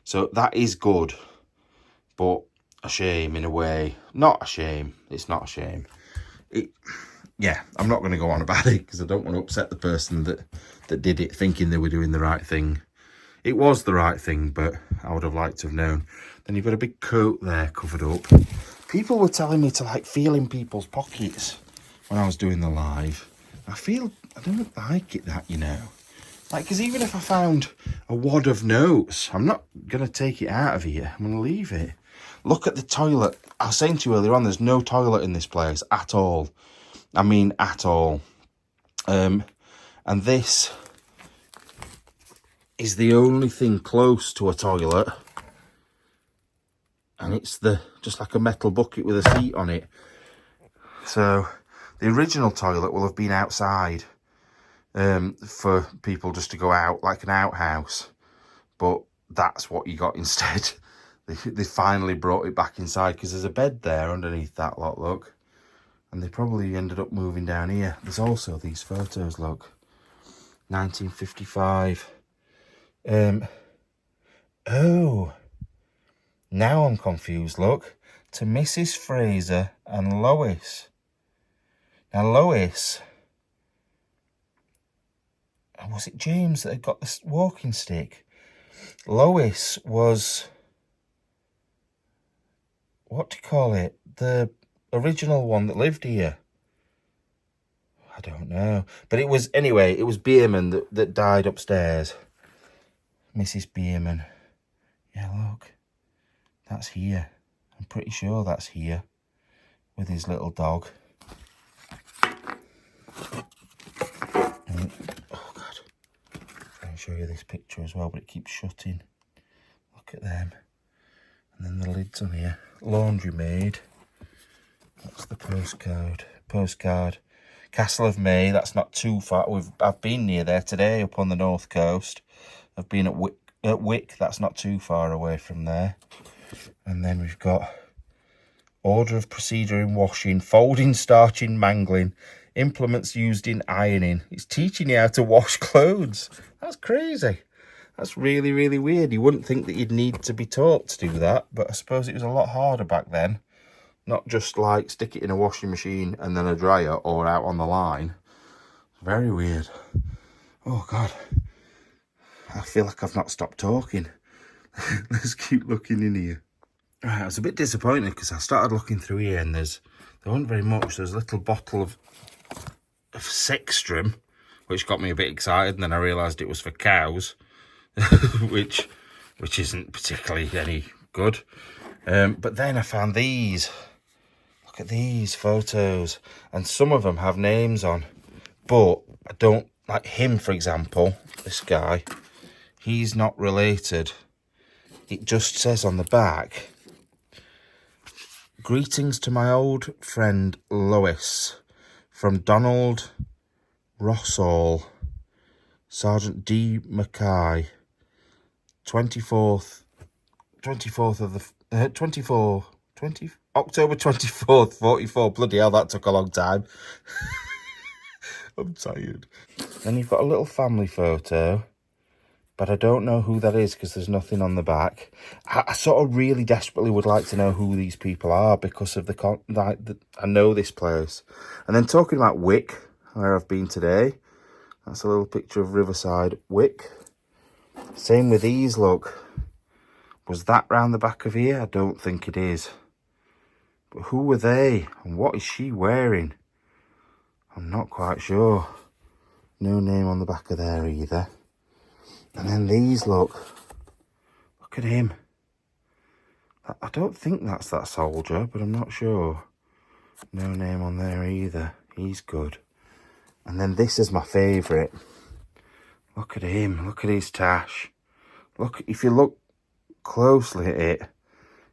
[SPEAKER 1] So that is good. But a shame in a way. Not a shame. It's not a shame. Yeah, I'm not going to go on about it because I don't want to upset the person that did it thinking they were doing the right thing. It was the right thing, but I would have liked to have known. Then you've got a big coat there covered up. People were telling me to like feel in people's pockets when I was doing the live. I don't like it that, you know. Like, because even if I found a wad of notes, I'm not going to take it out of here. I'm going to leave it. Look at the toilet. I was saying to you earlier on, there's no toilet in this place at all. I mean, at all. And this is the only thing close to a toilet. And it's just like a metal bucket with a seat on it. So the original toilet will have been outside for people just to go out, like an outhouse. But that's what you got instead. They finally brought it back inside because there's a bed there underneath that lot, look. And they probably ended up moving down here. There's also these photos, look. 1955. Oh. Now I'm confused, look. To Mrs. Fraser and Lois. Now, Lois... Was it James that had got the walking stick? Lois was... What do you call it? The original one that lived here. I don't know. But it was... Anyway, it was Bierman that died upstairs. Mrs. Bierman. Yeah, look. That's here. I'm pretty sure that's here. With his little dog. Oh, God. I'll show you this picture as well, but it keeps shutting. Look at them. And then the lid's on here. Laundry maid. That's the postcard. Castle of May. That's not too far. I've been near there today, up on the north coast. I've been at Wick. That's not too far away from there. And then we've got order of procedure in washing, folding, starching, mangling, implements used in ironing. It's teaching you how to wash clothes. That's crazy. That's really, really weird. You wouldn't think that you'd need to be taught to do that, but I suppose it was a lot harder back then. Not just like stick it in a washing machine and then a dryer or out on the line. Very weird. Oh, God. I feel like I've not stopped talking. Let's keep looking in here. Right, I was a bit disappointed because I started looking through here and there wasn't very much. There's a little bottle of Sextrum, which got me a bit excited, and then I realised it was for cows, which isn't particularly any good. But then I found these. Look at these photos, and some of them have names on, but I don't like him, for example. This guy, he's not related. It just says on the back, greetings to my old friend Lois from Donald Rossall, Sergeant D. Mackay, October 24th, 44. Bloody hell, that took a long time. I'm tired. Then you've got a little family photo. but I don't know who that is because there's nothing on the back. I sort of really desperately would like to know who these people are because of I know this place. And then talking about Wick, where I've been today, that's a little picture of Riverside Wick. Same with these, look. Was that round the back of here? I don't think it is. But who were they? And what is she wearing? I'm not quite sure. No name on the back of there either. And then these, look at him. I don't think that's that soldier, but I'm not sure. No name on there either. He's good. And then this is my favourite. Look at him. Look at his tash. Look, if you look closely at it,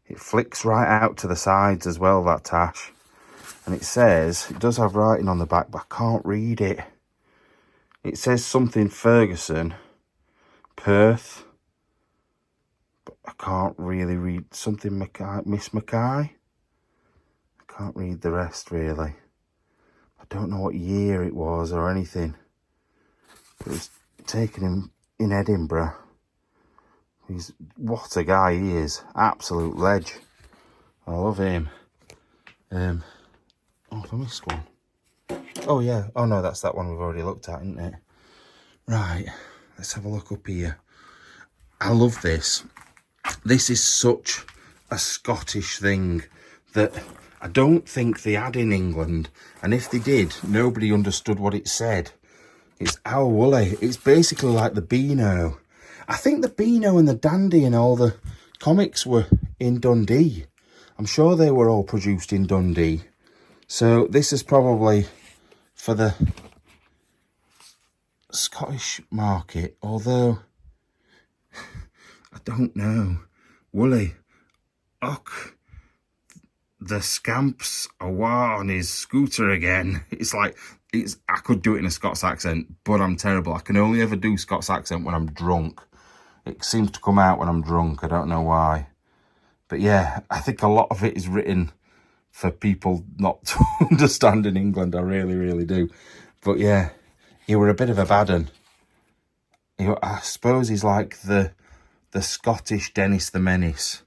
[SPEAKER 1] it flicks right out to the sides as well, that tash. And it says, it does have writing on the back, but I can't read it. It says something Ferguson. Perth, but I can't really read something Miss Mackay. I can't read the rest really. I don't know what year it was or anything. It was taken in Edinburgh. What a guy he is, absolute ledge. I love him. Oh, I missed one. Oh yeah, oh no, that's that one we've already looked at, isn't it? Right. Let's have a look up here. I love this. This is such a Scottish thing that I don't think they had in England. And if they did, nobody understood what it said. It's Owl Woolly. It's basically like the Beano. I think the Beano and the Dandy and all the comics were in Dundee. I'm sure they were all produced in Dundee. So this is probably for the Scottish market, although I don't know. Woolly, och, the scamps awa on his scooter again. I could do it in a Scots accent, but I'm terrible. I can only ever do Scots accent when I'm drunk. It seems to come out when I'm drunk. I don't know why. But yeah, I think a lot of it is written for people not to understand in England. I really, really do. But yeah. You were a bit of a bad un. I suppose he's like the Scottish Dennis the Menace.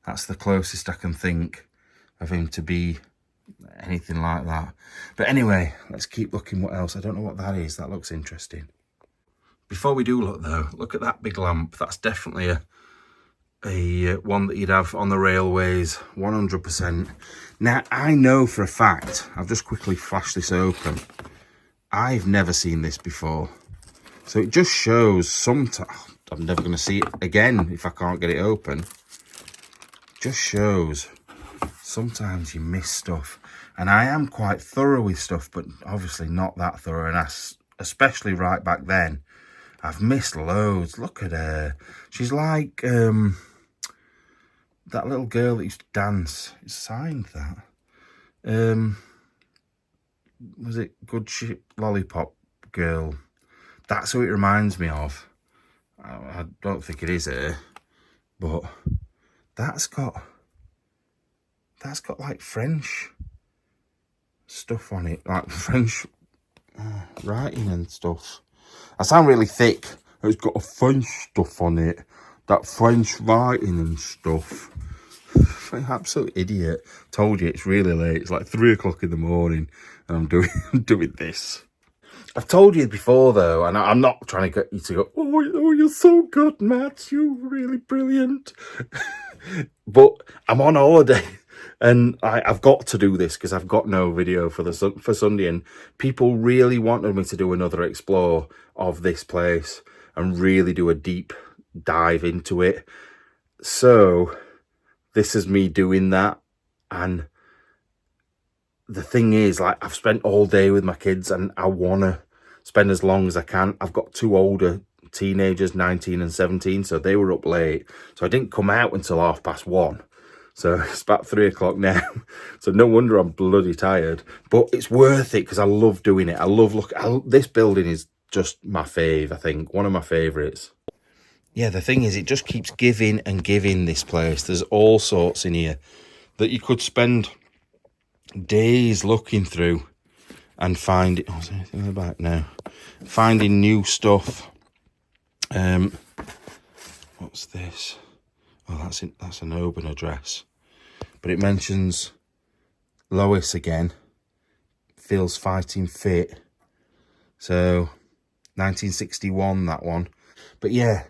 [SPEAKER 1] That's the closest I can think of him to be anything like that. But anyway, let's keep looking what else. I don't know what that is. That looks interesting. Before we do look though, look at that big lamp. That's definitely a one that you'd have on the railways, 100%. Now, I know for a fact, I've just quickly flashed this open. I've never seen this before. So it just shows I'm never going to see it again if I can't get it open. It just shows sometimes you miss stuff. And I am quite thorough with stuff, but obviously not that thorough. And especially right back then, I've missed loads. Look at her. She's like that little girl that used to dance. It's signed that. Was it Good Ship Lollipop Girl? That's who it reminds me of. I don't think it is her, but that's got like French stuff on it, like French writing and stuff. I sound really thick. It's got a French stuff on it, that French writing and stuff. Absolute idiot. Told you it's really late. It's like 3 o'clock in the morning and I'm doing this. I've told you before though, and I'm not trying to get you to go, oh you're so good, Matt, you're really brilliant. But I'm on holiday and I've got to do this because I've got no video for Sunday, and people really wanted me to do another explore of this place and really do a deep dive into it. So this is me doing that. And the thing is, like, I've spent all day with my kids and I want to spend as long as I can. I've got 2 older teenagers, 19 and 17, so they were up late. So I didn't come out until 1:30. So it's about 3 o'clock now. So no wonder I'm bloody tired. But it's worth it because I love doing it. I love this building is just my fave, I think. One of my favourites. Yeah, the thing is, it just keeps giving and giving, this place. There's all sorts in here that you could spend days looking through and find it. Oh, is there anything in the back now? Finding new stuff. What's this? Oh, that's an Oban address. But it mentions Lois again. Feels fighting fit. So 1961, that one. But yeah,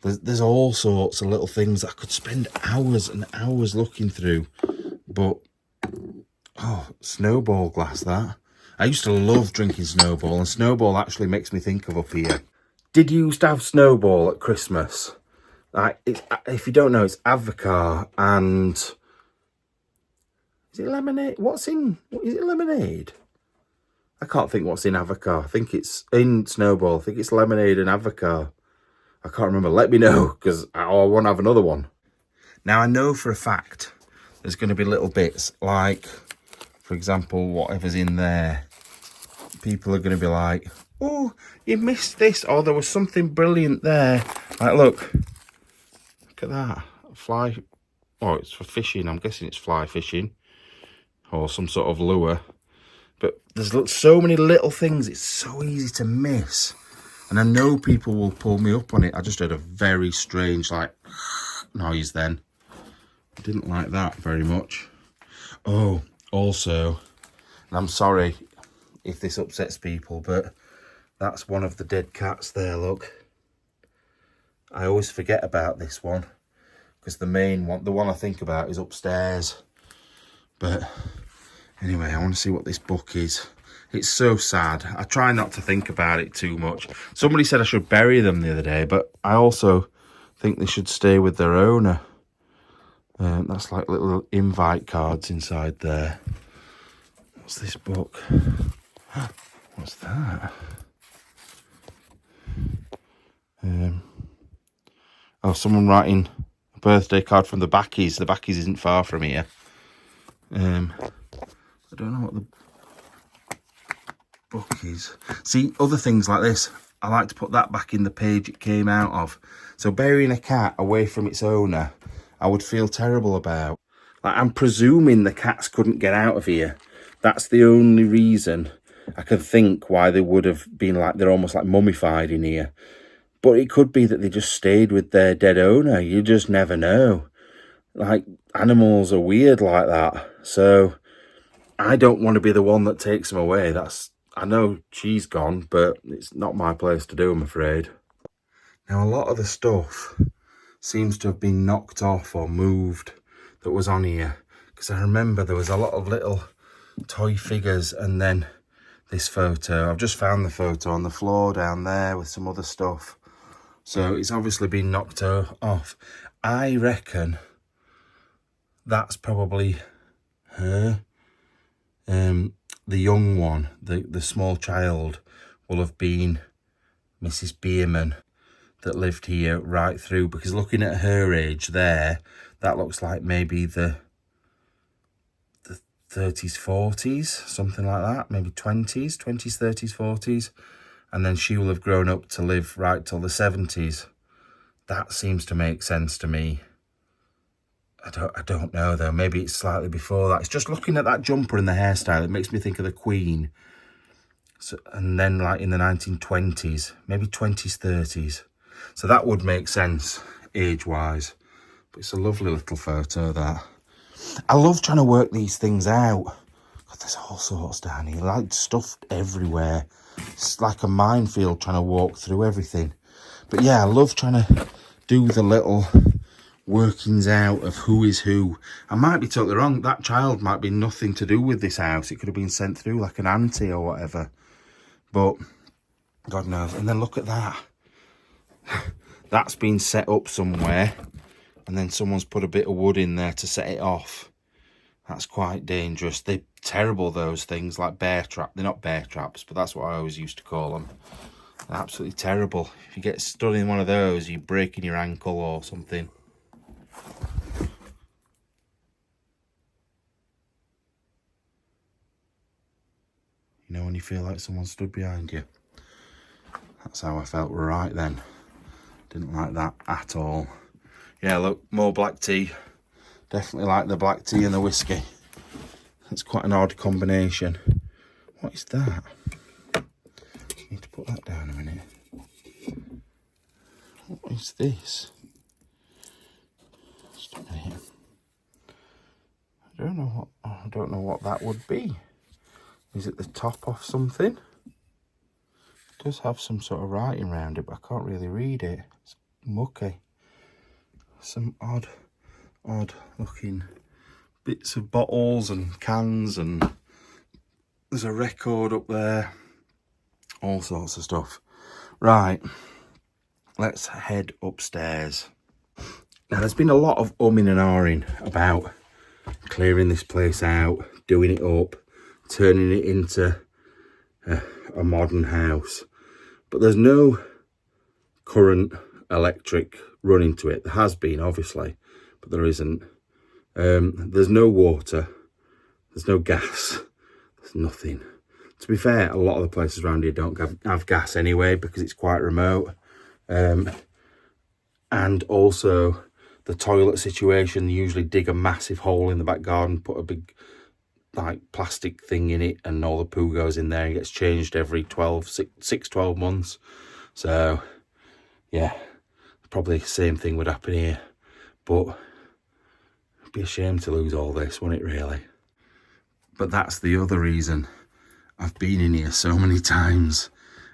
[SPEAKER 1] there's all sorts of little things that I could spend hours and hours looking through. But oh, Snowball glass, that. I used to love drinking Snowball, and Snowball actually makes me think of up here. Did you used to have Snowball at Christmas? Like, if you don't know, it's Avocar and... Is it lemonade? What is it lemonade? I can't think what's in Avocar. I think it's in Snowball. I think it's lemonade and Avocar. I can't remember. Let me know, because I want to have another one. Now, I know for a fact there's going to be little bits like, for example, whatever's in there. People are going to be like, oh, you missed this. Or there was something brilliant there. Like, look at that. Fly. Oh, it's for fishing. I'm guessing it's fly fishing. Or some sort of lure. But there's so many little things. It's so easy to miss. And I know people will pull me up on it. I just heard a very strange, like, noise then. I didn't like that very much. Oh, also, and I'm sorry if this upsets people, but that's one of the dead cats there, look. I always forget about this one, because the main one, the one I think about, is upstairs. But anyway, I want to see what this book is. It's so sad. I try not to think about it too much. Somebody said I should bury them the other day, but I also think they should stay with their owner. That's like little invite cards inside there. What's this book? What's that? Oh, someone writing a birthday card from the Backies. The Backies isn't far from here. I don't know what the book is. See, other things like this, I like to put that back in the page it came out of. So burying a cat away from its owner, I would feel terrible about. Like, I'm presuming the cats couldn't get out of here. That's the only reason I can think why they would have been like, they're almost like mummified in here. But it could be that they just stayed with their dead owner. You just never know. Like, animals are weird like that. So I don't want to be the one that takes them away. I know she's gone, but it's not my place to do, I'm afraid. Now, a lot of the stuff seems to have been knocked off or moved that was on here. Because I remember there was a lot of little toy figures, and then this photo. I've just found the photo on the floor down there with some other stuff. So it's obviously been knocked off. I reckon that's probably her. The young one, the small child, will have been Mrs. Bierman that lived here right through, because looking at her age there, that looks like maybe the 30s, 40s, something like that, maybe 20s, 30s, 40s. And then she will have grown up to live right till the 70s. That seems to make sense to me. I don't know though, maybe it's slightly before that. It's just looking at that jumper and the hairstyle, it makes me think of the Queen. So, and then like in the 1920s, maybe 20s, 30s. So that would make sense age-wise. But it's a lovely little photo, that. I love trying to work these things out. God, there's all sorts down here, like stuff everywhere. It's like a minefield trying to walk through everything. But yeah, I love trying to do the little workings out of who is who. I might be totally wrong. That child might be nothing to do with this house. It could have been sent through like an auntie or whatever. But God knows. And then look at that. That's been set up somewhere. And then someone's put a bit of wood in there to set it off. That's quite dangerous. They're terrible, those things, like bear trap. They're not bear traps, but that's what I always used to call them. They're absolutely terrible. If you get stuck in one of those, you're breaking your ankle or something. You know when you feel like someone stood behind you? That's how I felt right then. Didn't like that at all. Yeah, look, more black tea. Definitely like the black tea and the whiskey. It's quite an odd combination. What is that? I need to put that down a minute. What is this? Just a minute. I don't know what that would be. Is it the top of something? It does have some sort of writing around it, but I can't really read it. It's mucky. Some odd looking bits of bottles and cans, and there's a record up there. All sorts of stuff. Right, let's head upstairs. Now, there's been a lot of umming and ahhing about clearing this place out, doing it up, turning it into a modern house. But there's no current electric running to it. There has been, obviously, but there isn't. There's no water. There's no gas. There's nothing. To be fair, a lot of the places around here don't have gas anyway because it's quite remote. And also the toilet situation, they usually dig a massive hole in the back garden, put a big like plastic thing in it, and all the poo goes in there and gets changed every 12 months. So yeah, probably the same thing would happen here, but it'd be a shame to lose all this, wouldn't it, really? But that's the other reason I've been in here so many times,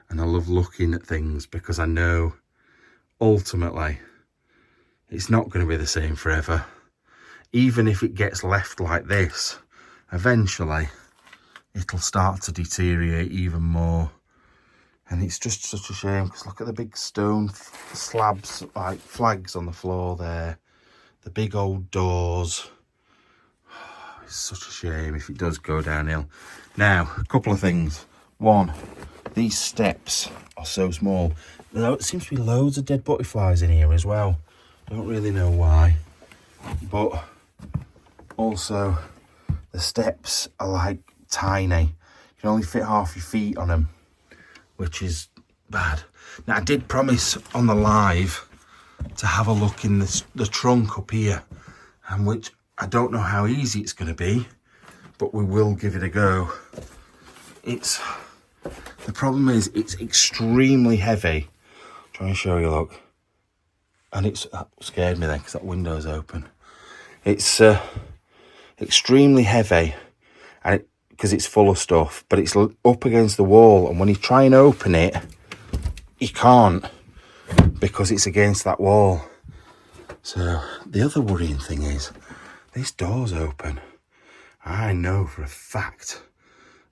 [SPEAKER 1] and I love looking at things, because I know ultimately it's not going to be the same forever. Even if it gets left like this, eventually it'll start to deteriorate even more. And it's just such a shame, because look at the big stone slabs, like flags on the floor there, the big old doors. It's such a shame if it does go downhill. Now, a couple of things. One, these steps are so small. There seems to be loads of dead butterflies in here as well. Don't really know why. But also, the steps are like tiny. You can only fit half your feet on them, which is bad. Now, I did promise on the live to have a look in the trunk up here, and which I don't know how easy it's going to be, but we will give it a go. The problem is it's extremely heavy. Try and show you, look. And that scared me then because that window's open. It's extremely heavy, and because it's full of stuff, but it's up against the wall, and when you try and open it, you can't, because it's against that wall. So the other worrying thing is this door's open. I know for a fact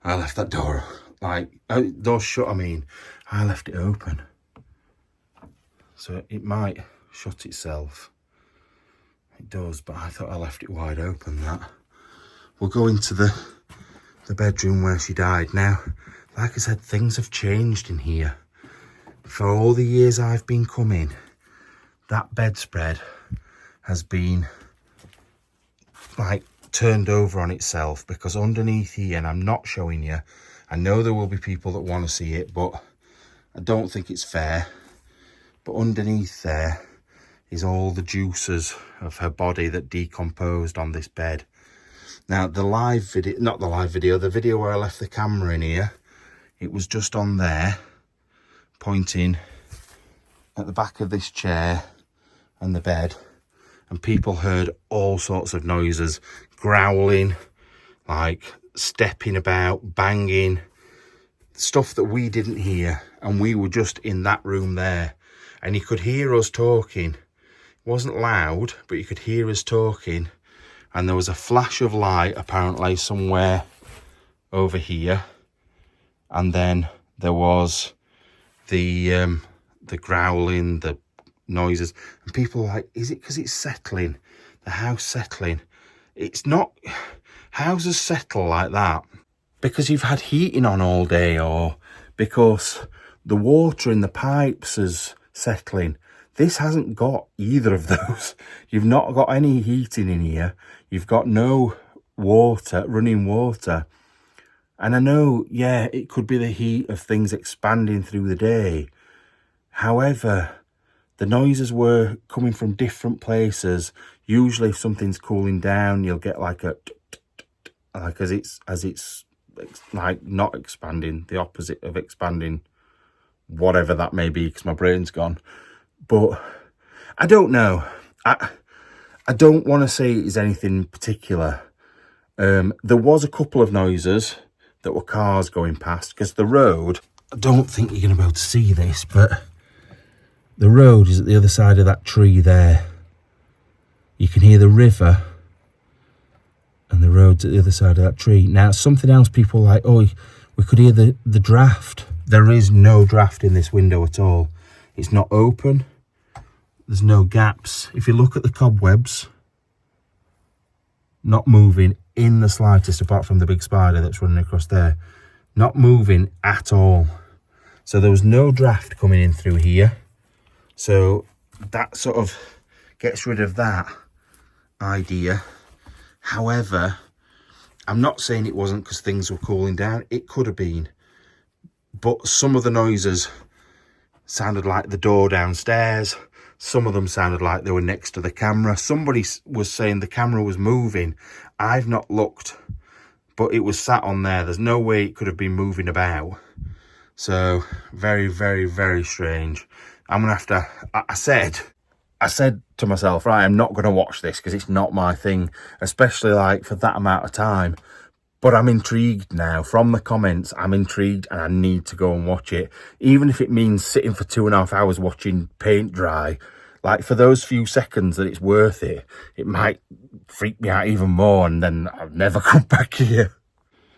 [SPEAKER 1] I left that door, door's shut, I left it open. So it might shut itself. It does, but I thought I left it wide open, that. We'll go into the bedroom where she died. Now, like I said, things have changed in here. For all the years I've been coming, that bedspread has been like turned over on itself, because underneath here, and I'm not showing you, I know there will be people that want to see it, but I don't think it's fair. But underneath there is all the juices of her body that decomposed on this bed. Now, the video where I left the camera in here, it was just on there, pointing at the back of this chair and the bed, and people heard all sorts of noises, growling, like stepping about, banging, stuff that we didn't hear, and we were just in that room there, and you could hear us talking. It wasn't loud, but you could hear us talking, and there was a flash of light apparently somewhere over here, and then there was the growling, the noises, and people were like, is it because it's settling, the house settling? It's not. Houses settle like that because you've had heating on all day, or because the water in the pipes is settling. This hasn't got either of those. You've not got any heating in here. You've got no water, running water. And I know, yeah, it could be the heat of things expanding through the day. However, the noises were coming from different places. Usually if something's cooling down, you'll get like a, like as it's like not expanding, the opposite of expanding, whatever that may be, because my brain's gone. But I don't know. I don't want to say it is anything particular. There was a couple of noises that were cars going past, because the road, I don't think you're going to be able to see this, but the road is at the other side of that tree there. You can hear the river and the road's at the other side of that tree. Now, something else people like, oh, we could hear the draft. There is no draft in this window at all. It's not open. There's no gaps. If you look at the cobwebs, not moving in the slightest, apart from the big spider that's running across there. Not moving at all. So there was no draft coming in through here. So that sort of gets rid of that idea. However, I'm not saying it wasn't because things were cooling down. It could have been. But some of the noises sounded like the door downstairs. Some of them sounded like they were next to the camera. Somebody was saying the camera was moving. I've not looked, but it was sat on there. There's no way it could have been moving about. So very, very, very strange. I'm going to have to, I said to myself, right, I'm not going to watch this because it's not my thing, especially like for that amount of time. But I'm intrigued now. From the comments, I'm intrigued and I need to go and watch it. Even if it means sitting for 2.5 hours watching paint dry. Like, for those few seconds that it's worth it, it might freak me out even more and then I'll never come back here.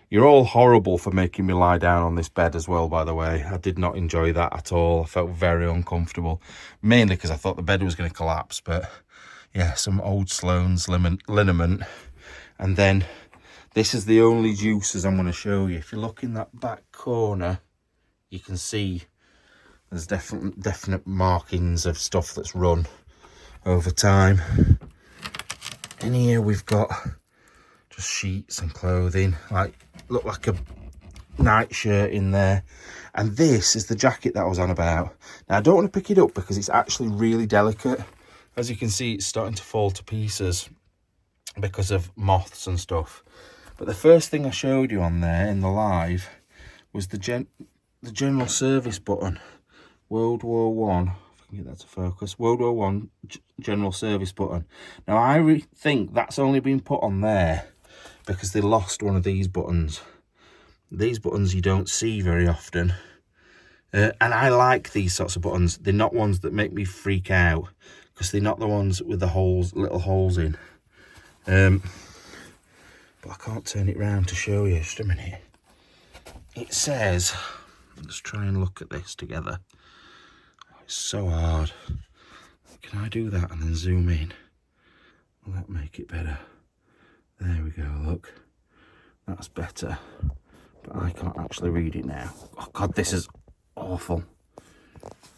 [SPEAKER 1] You're all horrible for making me lie down on this bed as well, by the way. I did not enjoy that at all. I felt very uncomfortable. Mainly because I thought the bed was going to collapse. But, yeah, some old Sloan's liniment. And then this is the only juices I'm going to show you. If you look in that back corner, you can see there's definite markings of stuff that's run over time. In here we've got just sheets and clothing, like look like a nightshirt in there. And this is the jacket that I was on about. Now I don't want to pick it up because it's actually really delicate. As you can see, it's starting to fall to pieces because of moths and stuff. But the first thing I showed you on there in the live was the general service button. World War One. If I can get that to focus. World War One general service button. Now I think that's only been put on there because they lost one of these buttons. These buttons you don't see very often. And I like these sorts of buttons. They're not ones that make me freak out because they're not the ones with the holes, little holes in. But I can't turn it round to show you. Just a minute. It says, let's try and look at this together. Oh, it's so hard. Can I do that and then zoom in? Will that make it better? There we go, look. That's better. But I can't actually read it now. Oh God, this is awful.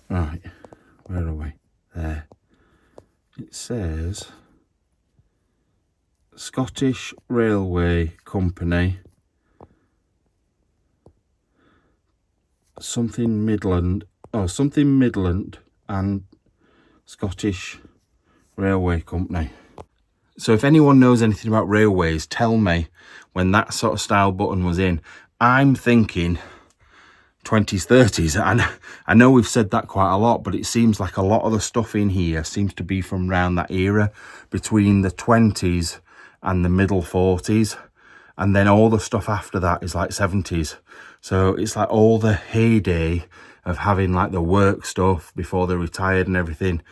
[SPEAKER 1] Right, where are we? There. It says Scottish Railway Company, something Midland and Scottish Railway Company. So if anyone knows anything about railways, tell me when that sort of style button was in. I'm thinking 20s, 30s. And I know we've said that quite a lot, but it seems like a lot of the stuff in here seems to be from around that era, between the 20s and the middle 40s. And then all the stuff after that is like 70s. So it's like all the heyday of having like the work stuff before they retired and everything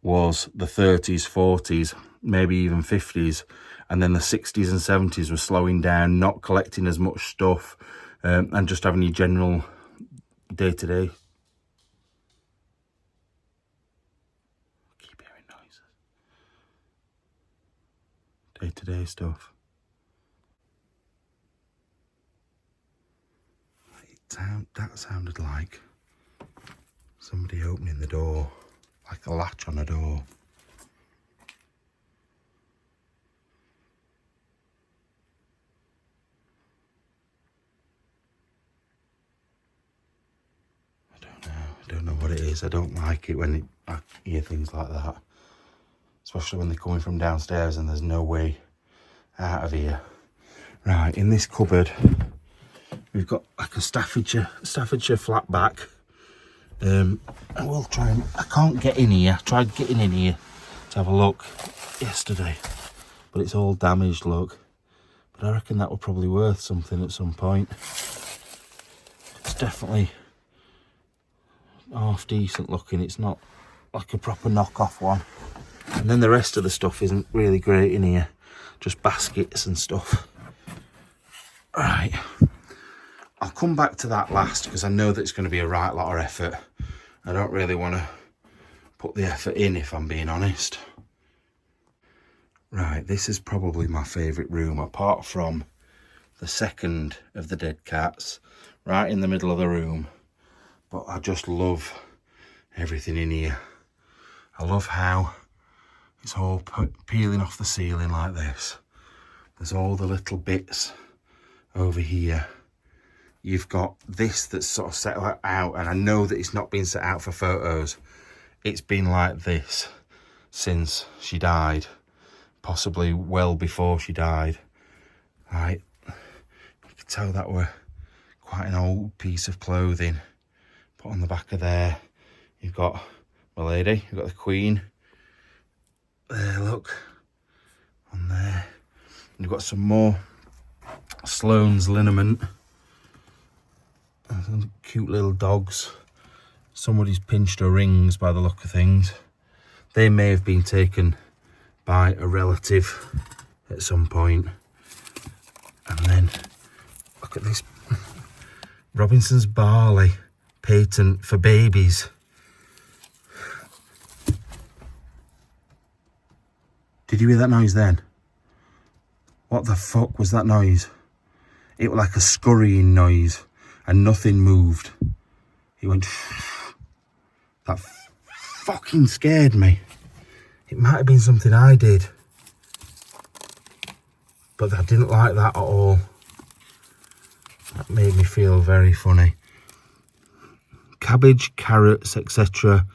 [SPEAKER 1] was the 30s, 40s, maybe even 50s. And then the 60s and 70s were slowing down, not collecting as much stuff, and just having your general day-to-day. Keep hearing noises. Day-to-day stuff. That sounded like somebody opening the door, like a latch on a door. I don't know what it is. I don't like it when I hear things like that, especially when they're coming from downstairs and there's no way out of here. Right, in this cupboard we've got like a Staffordshire flat back, I will try and... I can't get in here. I tried getting in here to have a look yesterday, but it's all damaged, look. But I reckon that would probably worth something at some point. It's definitely half decent looking. It's not like a proper knockoff one. And then the rest of the stuff isn't really great in here. Just baskets and stuff. Right. I'll come back to that last because I know that it's going to be a right lot of effort. I don't really want to put the effort in, if I'm being honest. Right, this is probably my favourite room, apart from the second of the dead cats, right in the middle of the room. But I just love everything in here. I love how it's all peeling off the ceiling like this. There's all the little bits over here. You've got this that's sort of set out, and I know that it's not been set out for photos. It's been like this since she died, possibly well before she died. Right, you can tell that were quite an old piece of clothing. Put on the back of there, you've got my lady, you've got the Queen. There, look, on there. And you've got some more Sloane's liniment. Some cute little dogs. Somebody's pinched her rings by the look of things. They may have been taken by a relative at some point. And then look at this Robinson's barley patent for babies. Did you hear that noise then? What the fuck was that noise? It was like a scurrying noise and nothing moved. It went... That fucking scared me. It might have been something I did, but I didn't like that at all. That made me feel very funny. Cabbage, carrots, etc.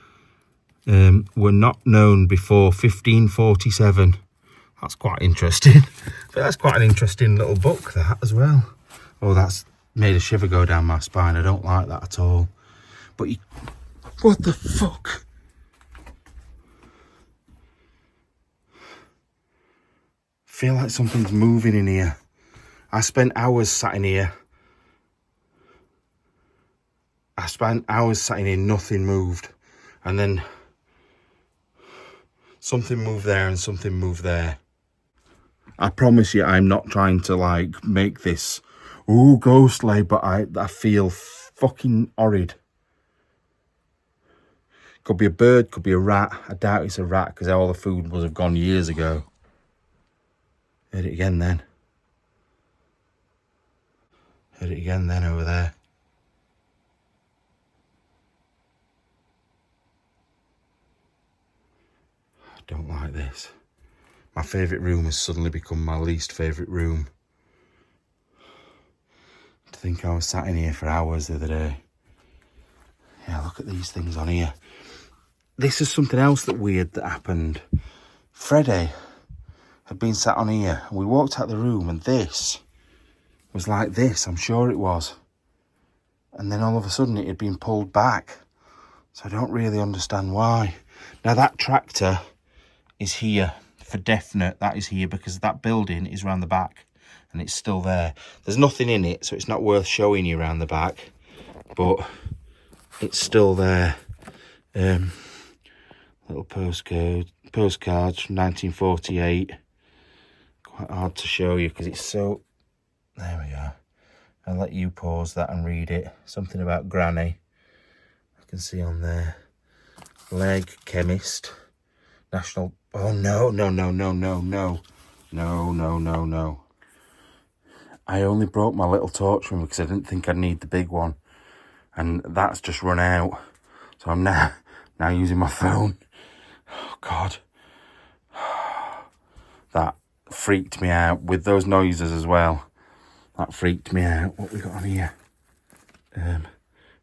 [SPEAKER 1] were not known before 1547. That's quite interesting. But that's quite an interesting little book, that, as well. Oh, that's made a shiver go down my spine. I don't like that at all. But you... What the fuck? Feel like something's moving in here. I spent hours sat in here. Nothing moved. And then something moved there and something moved there. I promise you, I'm not trying to like make this ooh ghostly, but I feel fucking horrid. Could be a bird, could be a rat. I doubt it's a rat because all the food must have gone years ago. Heard it again then. Heard it again then over there. I don't like this. My favourite room has suddenly become my least favourite room. To think I was sat in here for hours the other day. Yeah, look at these things on here. This is something else that weird that happened. Freddie had been sat on here, and we walked out the room, and this was like this, I'm sure it was. And then all of a sudden it had been pulled back. So I don't really understand why. Now that tractor is here for definite. That is here because that building is round the back and it's still there. There's nothing in it, so it's not worth showing you around the back, but it's still there. Little postcards from 1948. Quite hard to show you because it's so... There we are. I'll let you pause that and read it. Something about Granny. I can see on there. Leg chemist. National... Oh, no. No. I only brought my little torch with me because I didn't think I'd need the big one. And that's just run out. So I'm now using my phone. Oh, God. That freaked me out with those noises as well. That freaked me out. What we got on here?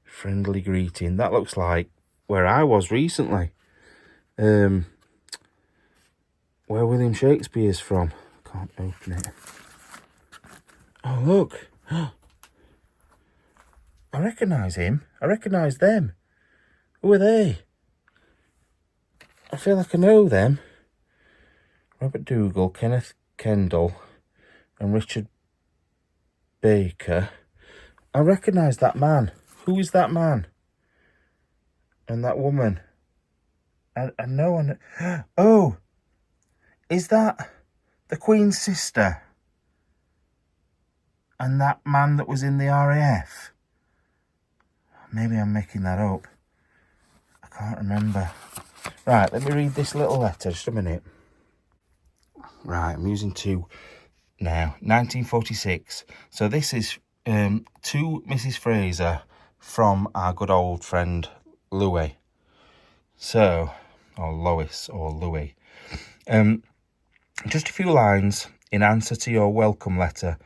[SPEAKER 1] Friendly greeting. That looks like where I was recently. Where William Shakespeare's from. Can't open it. Oh, look. I recognise him. I recognise them. Who are they? I feel like I know them. Robert Dougal, Kenneth Kendall, and Richard Baker. I recognise that man. Who is that man? And that woman? I know. Oh, is that the Queen's sister? And that man that was in the RAF? Maybe I'm making that up. I can't remember. Right, let me read this little letter, just a minute. Right, I'm using two now. 1946. So this is to Mrs. Fraser from our good old friend Louis. So, or Lois or Louis. Just a few lines in answer to your welcome letter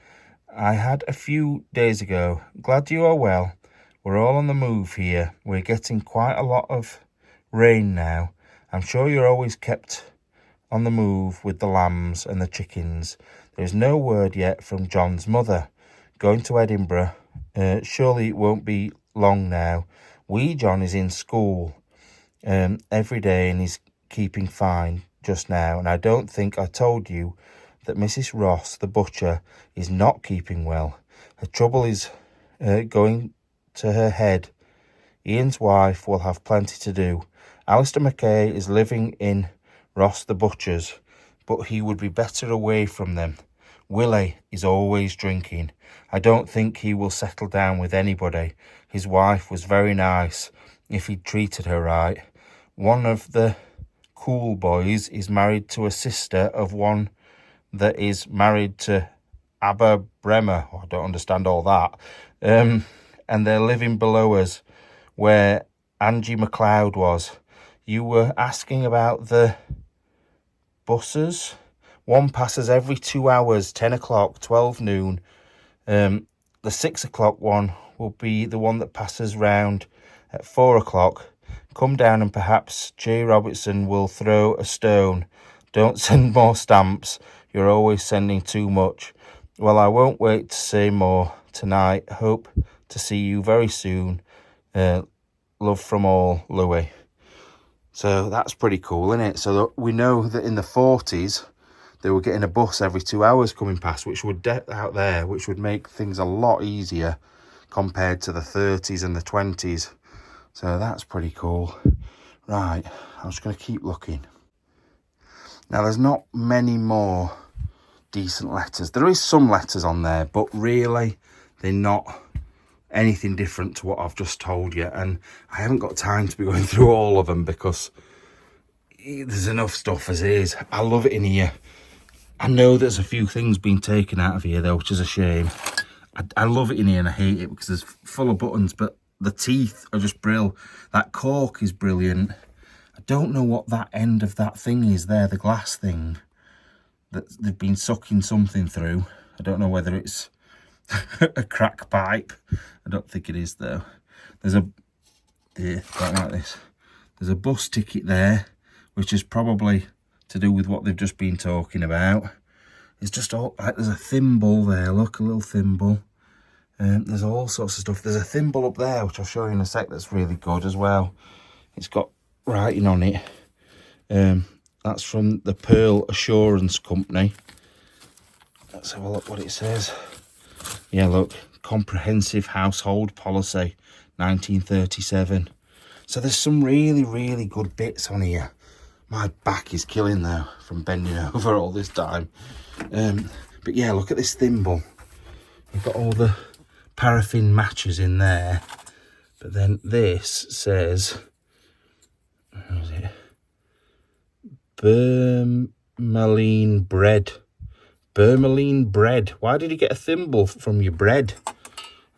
[SPEAKER 1] I had a few days ago. Glad you are well. We're all on the move here. We're getting quite a lot of rain now. I'm sure you're always kept on the move with the lambs and the chickens. There is no word yet from John's mother. Going to Edinburgh. Surely it won't be long now. Wee John is in school every day and he's keeping fine just now. And I don't think I told you that Mrs. Ross, the butcher, is not keeping well. Her trouble is going to her head. Ian's wife will have plenty to do. Alistair Mackay is living in Ross the butcher's, but he would be better away from them. Willie is always drinking. I don't think he will settle down with anybody. His wife was very nice if he'd treated her right. One of the cool boys is married to a sister of one that is married to Abba Bremer. Oh, I don't understand all that. And they're living below us, where Angie MacLeod was. You were asking about the buses? One passes every 2 hours, 10 o'clock, 12 noon. The 6 o'clock one will be the one that passes round at 4 o'clock. Come down and perhaps J. Robertson will throw a stone. Don't send more stamps. You're always sending too much. Well, I won't wait to say more tonight. Hope to see you very soon. Love from all, Louis. So that's pretty cool, isn't it? So we know that in the 40s, they were getting a bus every 2 hours coming past, which would out there, which would make things a lot easier compared to the 30s and the 20s. So that's pretty cool. Right, I'm just going to keep looking. Now, there's not many more decent letters. There is some letters on there, but really, they're not anything different to what I've just told you. And I haven't got time to be going through all of them because there's enough stuff as is. I love it in here. I know there's a few things being taken out of here, though, which is a shame. I love it in here and I hate it because it's full of buttons, but the teeth are just brilliant. That cork is brilliant. I don't know what that end of that thing is there, the glass thing that they've been sucking something through. I don't know whether it's a crack pipe. I don't think it is, though. There's a, quite like this. There's a bus ticket there, which is probably to do with what they've just been talking about. It's just all, like, there's a thimble there, look, a little thimble. There's all sorts of stuff. There's a thimble up there, which I'll show you in a sec, that's really good as well. It's got writing on it. That's from the Pearl Assurance Company. Let's have a look what it says. Yeah, look, Comprehensive Household Policy, 1937. So there's some really, really good bits on here. My back is killing though from bending over all this time. But yeah, look at this thimble. We've got all the paraffin matches in there. But then this says, where is it? Bermeline bread. Bermeline bread. Why did you get a thimble from your bread?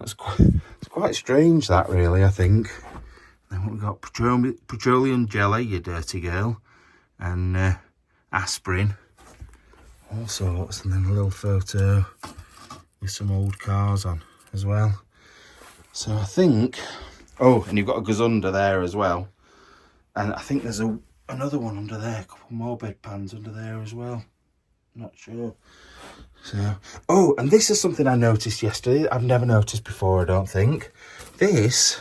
[SPEAKER 1] It's quite strange, that, really, I think. Then we've got petroleum jelly, you dirty girl, and aspirin, all sorts, and then a little photo with some old cars on as well. So I think, oh, and you've got a gazunder there as well, and I think there's another one under there, a couple more bedpans under there as well. Not sure. So, oh, and this is something I noticed yesterday. I've never noticed before, I don't think. This,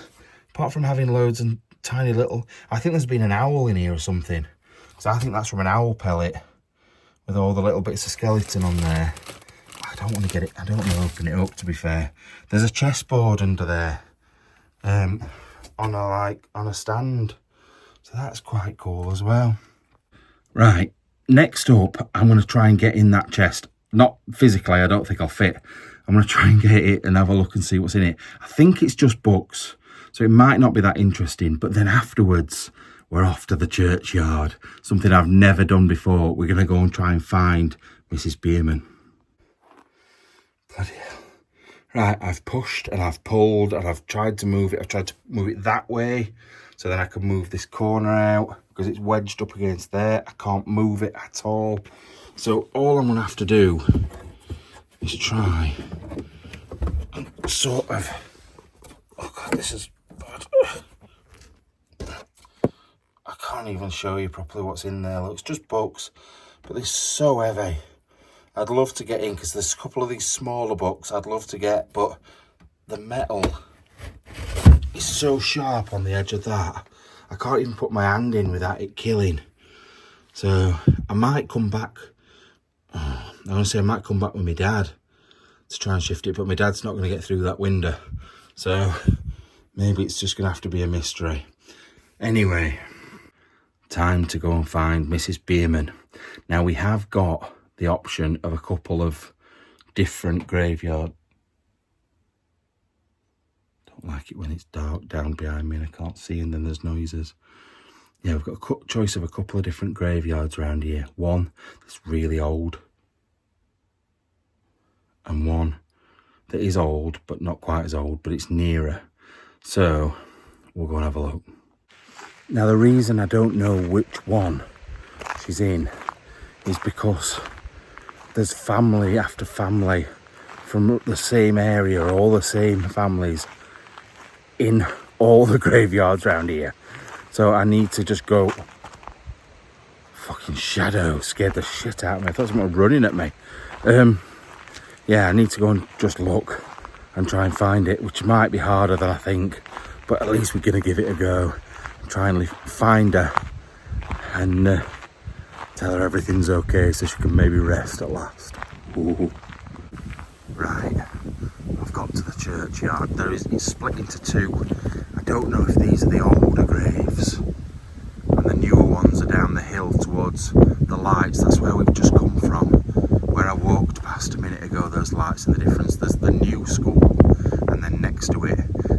[SPEAKER 1] apart from having loads and tiny little... I think there's been an owl in here or something. So I think that's from an owl pellet with all the little bits of skeleton on there. I don't want to get it, I don't want to open it up, to be fair. There's a chessboard under there on a stand. So that's quite cool as well. Right, next up, I'm going to try and get in that chest. Not physically, I don't think I'll fit. I'm going to try and get it and have a look and see what's in it. I think it's just books, so it might not be that interesting. But then afterwards, we're off to the churchyard. Something I've never done before. We're going to go and try and find Mrs. Bierman. Bloody hell. Right, I've pushed and I've pulled and I've tried to move it. I've tried to move it that way so then I can move this corner out because it's wedged up against there. I can't move it at all. So all I'm going to have to do is try and sort of... Oh God, this is bad. I can't even show you properly what's in there. Look, it's just books, but they're so heavy. I'd love to get in because there's a couple of these smaller books I'd love to get, but the metal is so sharp on the edge of that. I can't even put my hand in without it killing. So I might come back. Honestly, I might come back with my dad to try and shift it, but my dad's not going to get through that window. So maybe it's just going to have to be a mystery. Anyway, time to go and find Mrs. Bierman. Now we have got the option of a couple of different graveyard. Don't like it when it's dark down behind me and I can't see and then there's noises. Yeah, we've got a choice of a couple of different graveyards around here. One that's really old. And one that is old, but not quite as old, but it's nearer. So we'll go and have a look. Now the reason I don't know which one she's in is because there's family after family from the same area, all the same families in all the graveyards around here. So I need to just go... Fucking shadow scared the shit out of me. I thought someone was running at me. Yeah, I need to go and just look and try and find it, which might be harder than I think, but at least we're going to give it a go and try and find her and tell her everything's okay so she can maybe rest at last. Ooh. Right, I've got to the churchyard. It's split into two. I don't know if these are the older graves and the newer ones are down the hill towards the lights. That's where we've just come from. Where I walked past a minute ago, those lights and the difference. There's the new school and then next to it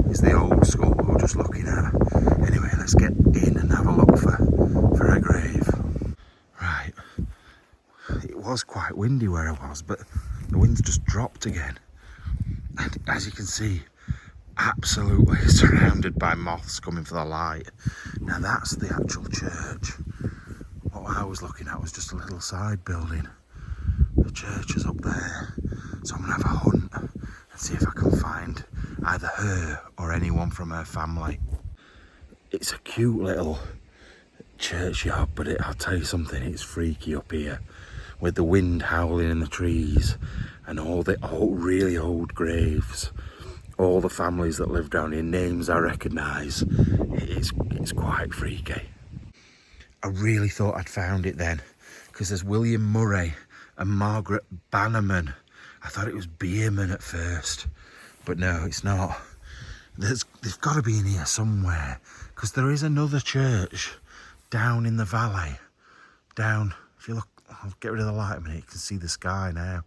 [SPEAKER 1] is the old school we were just looking at. Anyway, let's get in and have a look for a grave. Right, it was quite windy where I was, but the wind's just dropped again. And as you can see, absolutely surrounded by moths coming for the light. Now that's the actual church. What I was looking at was just a little side building. The church is up there, so I'm going to have a hunt and see if I can find either her or anyone from her family. It's a cute little churchyard, but I'll tell you something, it's freaky up here with the wind howling in the trees and all the really old graves, all the families that live down here, names I recognise. It's quite freaky. I really thought I'd found it then, because there's William Murray and Margaret Bannerman. I thought it was Bierman at first, but no, it's not. They've got to be in here somewhere, because there is another church down in the valley. Down, if you look, I'll get rid of the light a minute, you can see the sky now.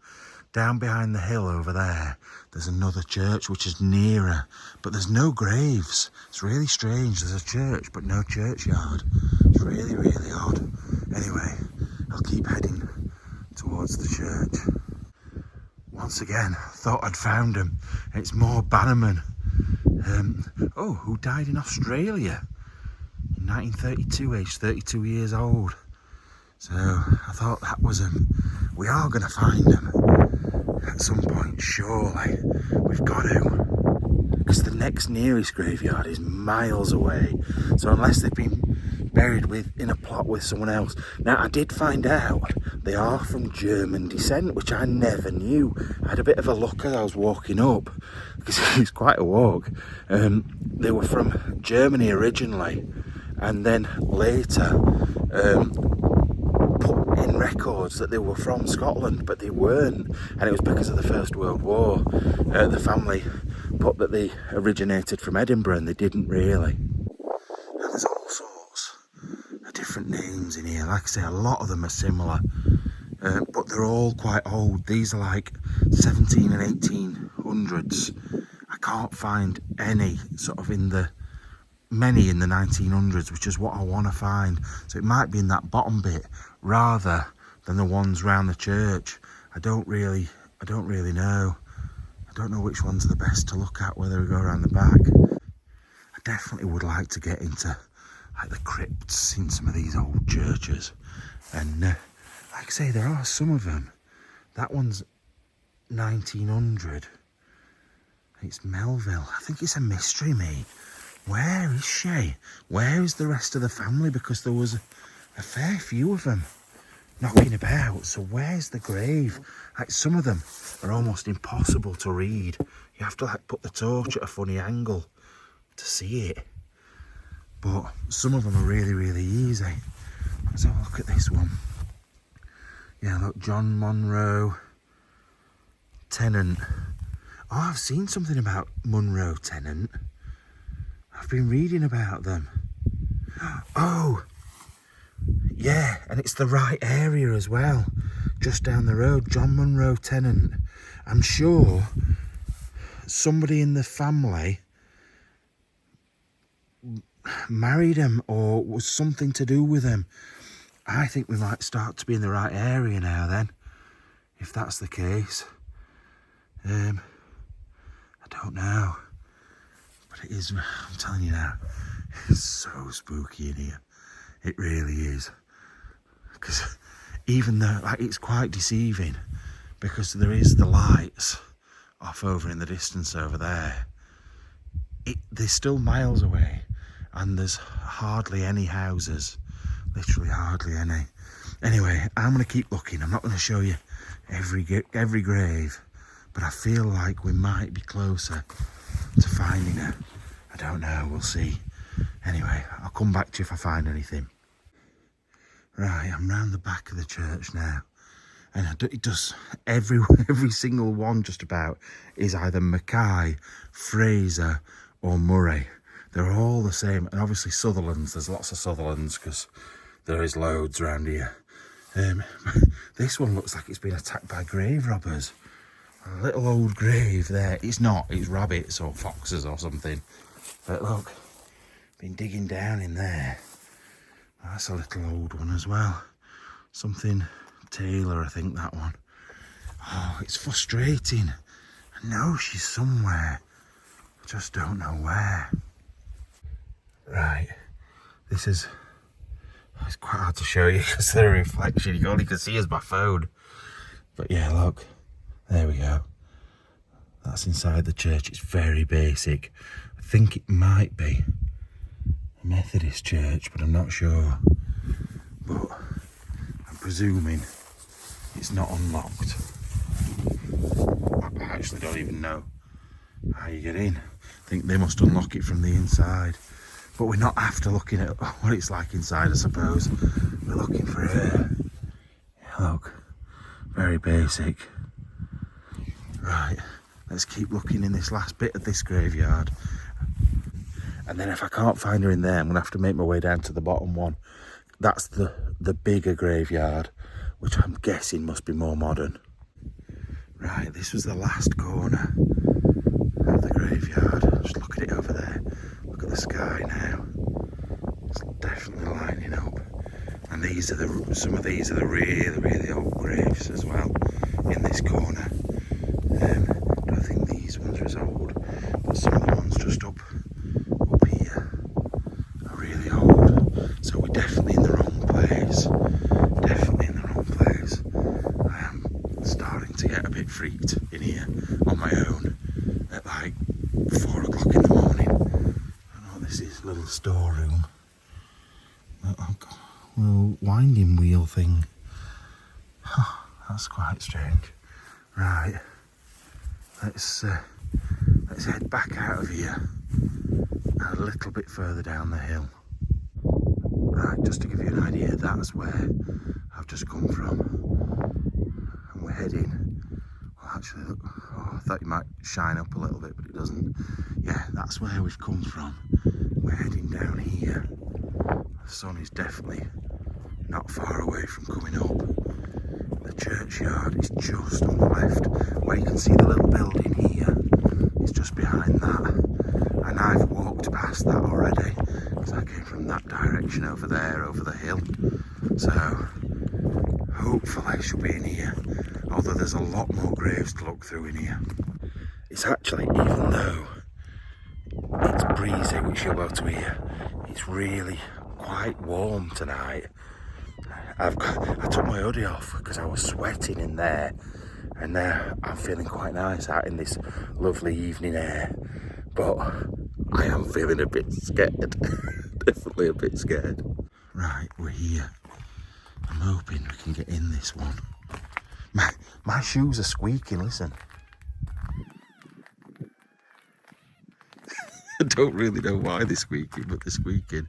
[SPEAKER 1] Down behind the hill over there, there's another church which is nearer, but there's no graves. It's really strange. There's a church, but no churchyard. It's really, really odd. Anyway, I'll keep heading towards the church. Once again, thought I'd found him. It's more Bannerman. Who died in Australia in 1932, aged 32 years old. So I thought that was him. We are going to find him at some point, surely. We've got to. Because the next nearest graveyard is miles away. So unless they've been buried in a plot with someone else. Now, I did find out they are from German descent, which I never knew. I had a bit of a look as I was walking up, because it was quite a walk. They were from Germany originally, and then later put in records that they were from Scotland, but they weren't, and it was because of the First World War. The family put that they originated from Edinburgh, and they didn't really. And there's all sorts of different names in here. Like I say, a lot of them are similar, but they're all quite old. These are like 17 and 1800s. I can't find any sort of many in the 1900s, which is what I want to find. So it might be in that bottom bit rather than the ones round the church. I don't really know. I don't know which ones are the best to look at, whether we go around the back. I definitely would like to get into like the crypts in some of these old churches. And like I say, there are some of them. That one's 1900. It's Melville. I think it's a mystery, me. Where is she? Where is the rest of the family? Because there was a fair few of them knocking about. So where's the grave? Like, some of them are almost impossible to read. You have to like put the torch at a funny angle to see it. But some of them are really, really easy. Let's have a look at this one. Yeah, look, John Monroe, Tennant. Oh, I've seen something about Monroe Tennant. I've been reading about them. Oh, yeah, and it's the right area as well. Just down the road, John Monroe Tennant. I'm sure somebody in the family married him or was something to do with him. I think we might start to be in the right area now then, if that's the case. I don't know, but it is, I'm telling you now, it's so spooky in here. It really is. Because even though, like, it's quite deceiving, because there is the lights off over in the distance over there. They're still miles away, and there's hardly any houses. Literally hardly any. Anyway, I'm going to keep looking. I'm not going to show you every grave, but I feel like we might be closer to finding her. I don't know, we'll see. Anyway, I'll come back to you if I find anything. Right, I'm round the back of the church now, and it does, every single one just about is either Mackay, Fraser or Murray. They're all the same, and obviously Sutherlands, there's lots of Sutherlands because there is loads around here. This one looks like it's been attacked by grave robbers. A little old grave there. It's not, it's rabbits or foxes or something. But look, been digging down in there. That's a little old one as well. Something Taylor, I think, that one. Oh, it's frustrating. I know she's somewhere. I just don't know where. Right, this is, it's quite hard to show you because of the reflection. You only can see is my phone. But yeah, look, there we go. That's inside the church. It's very basic. I think it might be a Methodist church, but I'm not sure. But I'm presuming it's not unlocked. I actually don't even know how you get in. I think they must unlock it from the inside. But we're not after looking at what it's like inside, I suppose. We're looking for her. Yeah, look, very basic. Right, let's keep looking in this last bit of this graveyard. And then if I can't find her in there, I'm gonna have to make my way down to the bottom one. That's the bigger graveyard, which I'm guessing must be more modern. Right, this was the last corner of the graveyard. Just look at it over there. Look at the sky now. It's definitely lighting up. And these are some of these are the really, really old graves as well in this corner. I don't think these ones are as old, but some of the ones just up here are really old. So we're definitely in the wrong place. Definitely in the wrong place. I am starting to get a bit freaked in here on my own at like 4 o'clock in the morning. I don't know what this is, little storeroom. But little winding wheel thing. That's quite strange. Right, let's head back out of here and a little bit further down the hill. Right, just to give you an idea, that's where I've just come from. And we're heading, well actually look, I thought it might shine up a little bit, but it doesn't. Yeah, that's where we've come from. We're heading down here. The sun is definitely not far away from coming up. The churchyard is just on the left, where you can see the little building here. It's just behind that. And I've walked past that already, because I came from that direction over there, over the hill. So, hopefully she'll be in here. Although there's a lot more graves to look through in here. It's actually, even though it's breezy, which you'll be able to hear, it's really quite warm tonight. I took my hoodie off because I was sweating in there, and now I'm feeling quite nice out in this lovely evening air, but I am feeling a bit scared. Definitely a bit scared. Right, we're here. I'm hoping we can get in this one. My shoes are squeaking, listen. I don't really know why they're squeaking, but they're squeaking.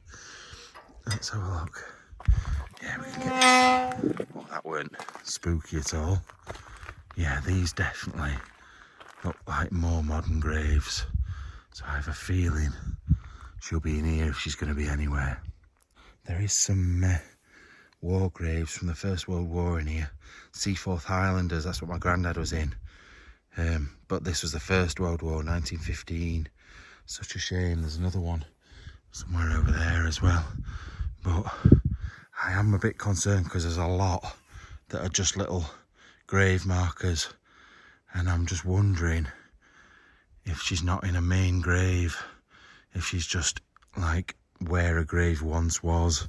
[SPEAKER 1] Let's have a look. Yeah, we can get... Oh, that weren't spooky at all. Yeah, these definitely look like more modern graves. So I have a feeling she'll be in here if she's going to be anywhere. There is some war graves from the First World War in here. Seaforth Highlanders, that's what my granddad was in. But this was the First World War, 1915. Such a shame. There's another one somewhere over there as well. But I am a bit concerned because there's a lot that are just little grave markers. And I'm just wondering if she's not in a main grave. If she's just like where a grave once was.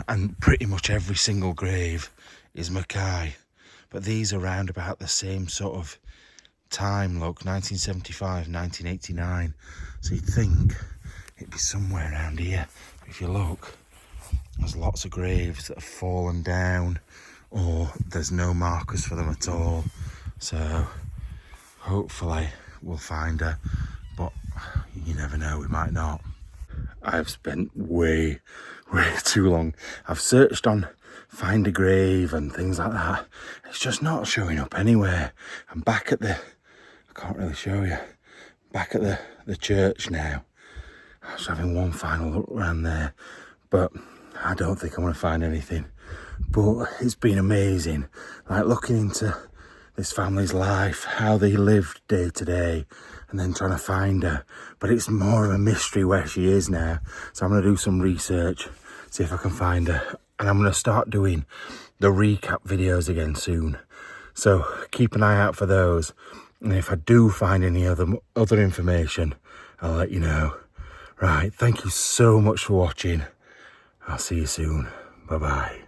[SPEAKER 1] And pretty much every single grave is Mackay. But these are around about the same sort of time, look, 1975, 1989. So you'd think it'd be somewhere around here. But if you look, there's lots of graves that have fallen down, or there's no markers for them at all. So hopefully we'll find her, but you never know, we might not. I've spent way too long. I've searched on Find a Grave and things like that. It's just not showing up anywhere. I'm back at the, I can't really show you, back at the church now. I was having one final look around there, but I don't think I'm going to find anything. But it's been amazing, like looking into this family's life, how they lived day to day, and then trying to find her. But it's more of a mystery where she is now. So I'm going to do some research, see if I can find her. And I'm going to start doing the recap videos again soon. So keep an eye out for those. And if I do find any other information, I'll let you know. Right, thank you so much for watching. I'll see you soon. Bye-bye.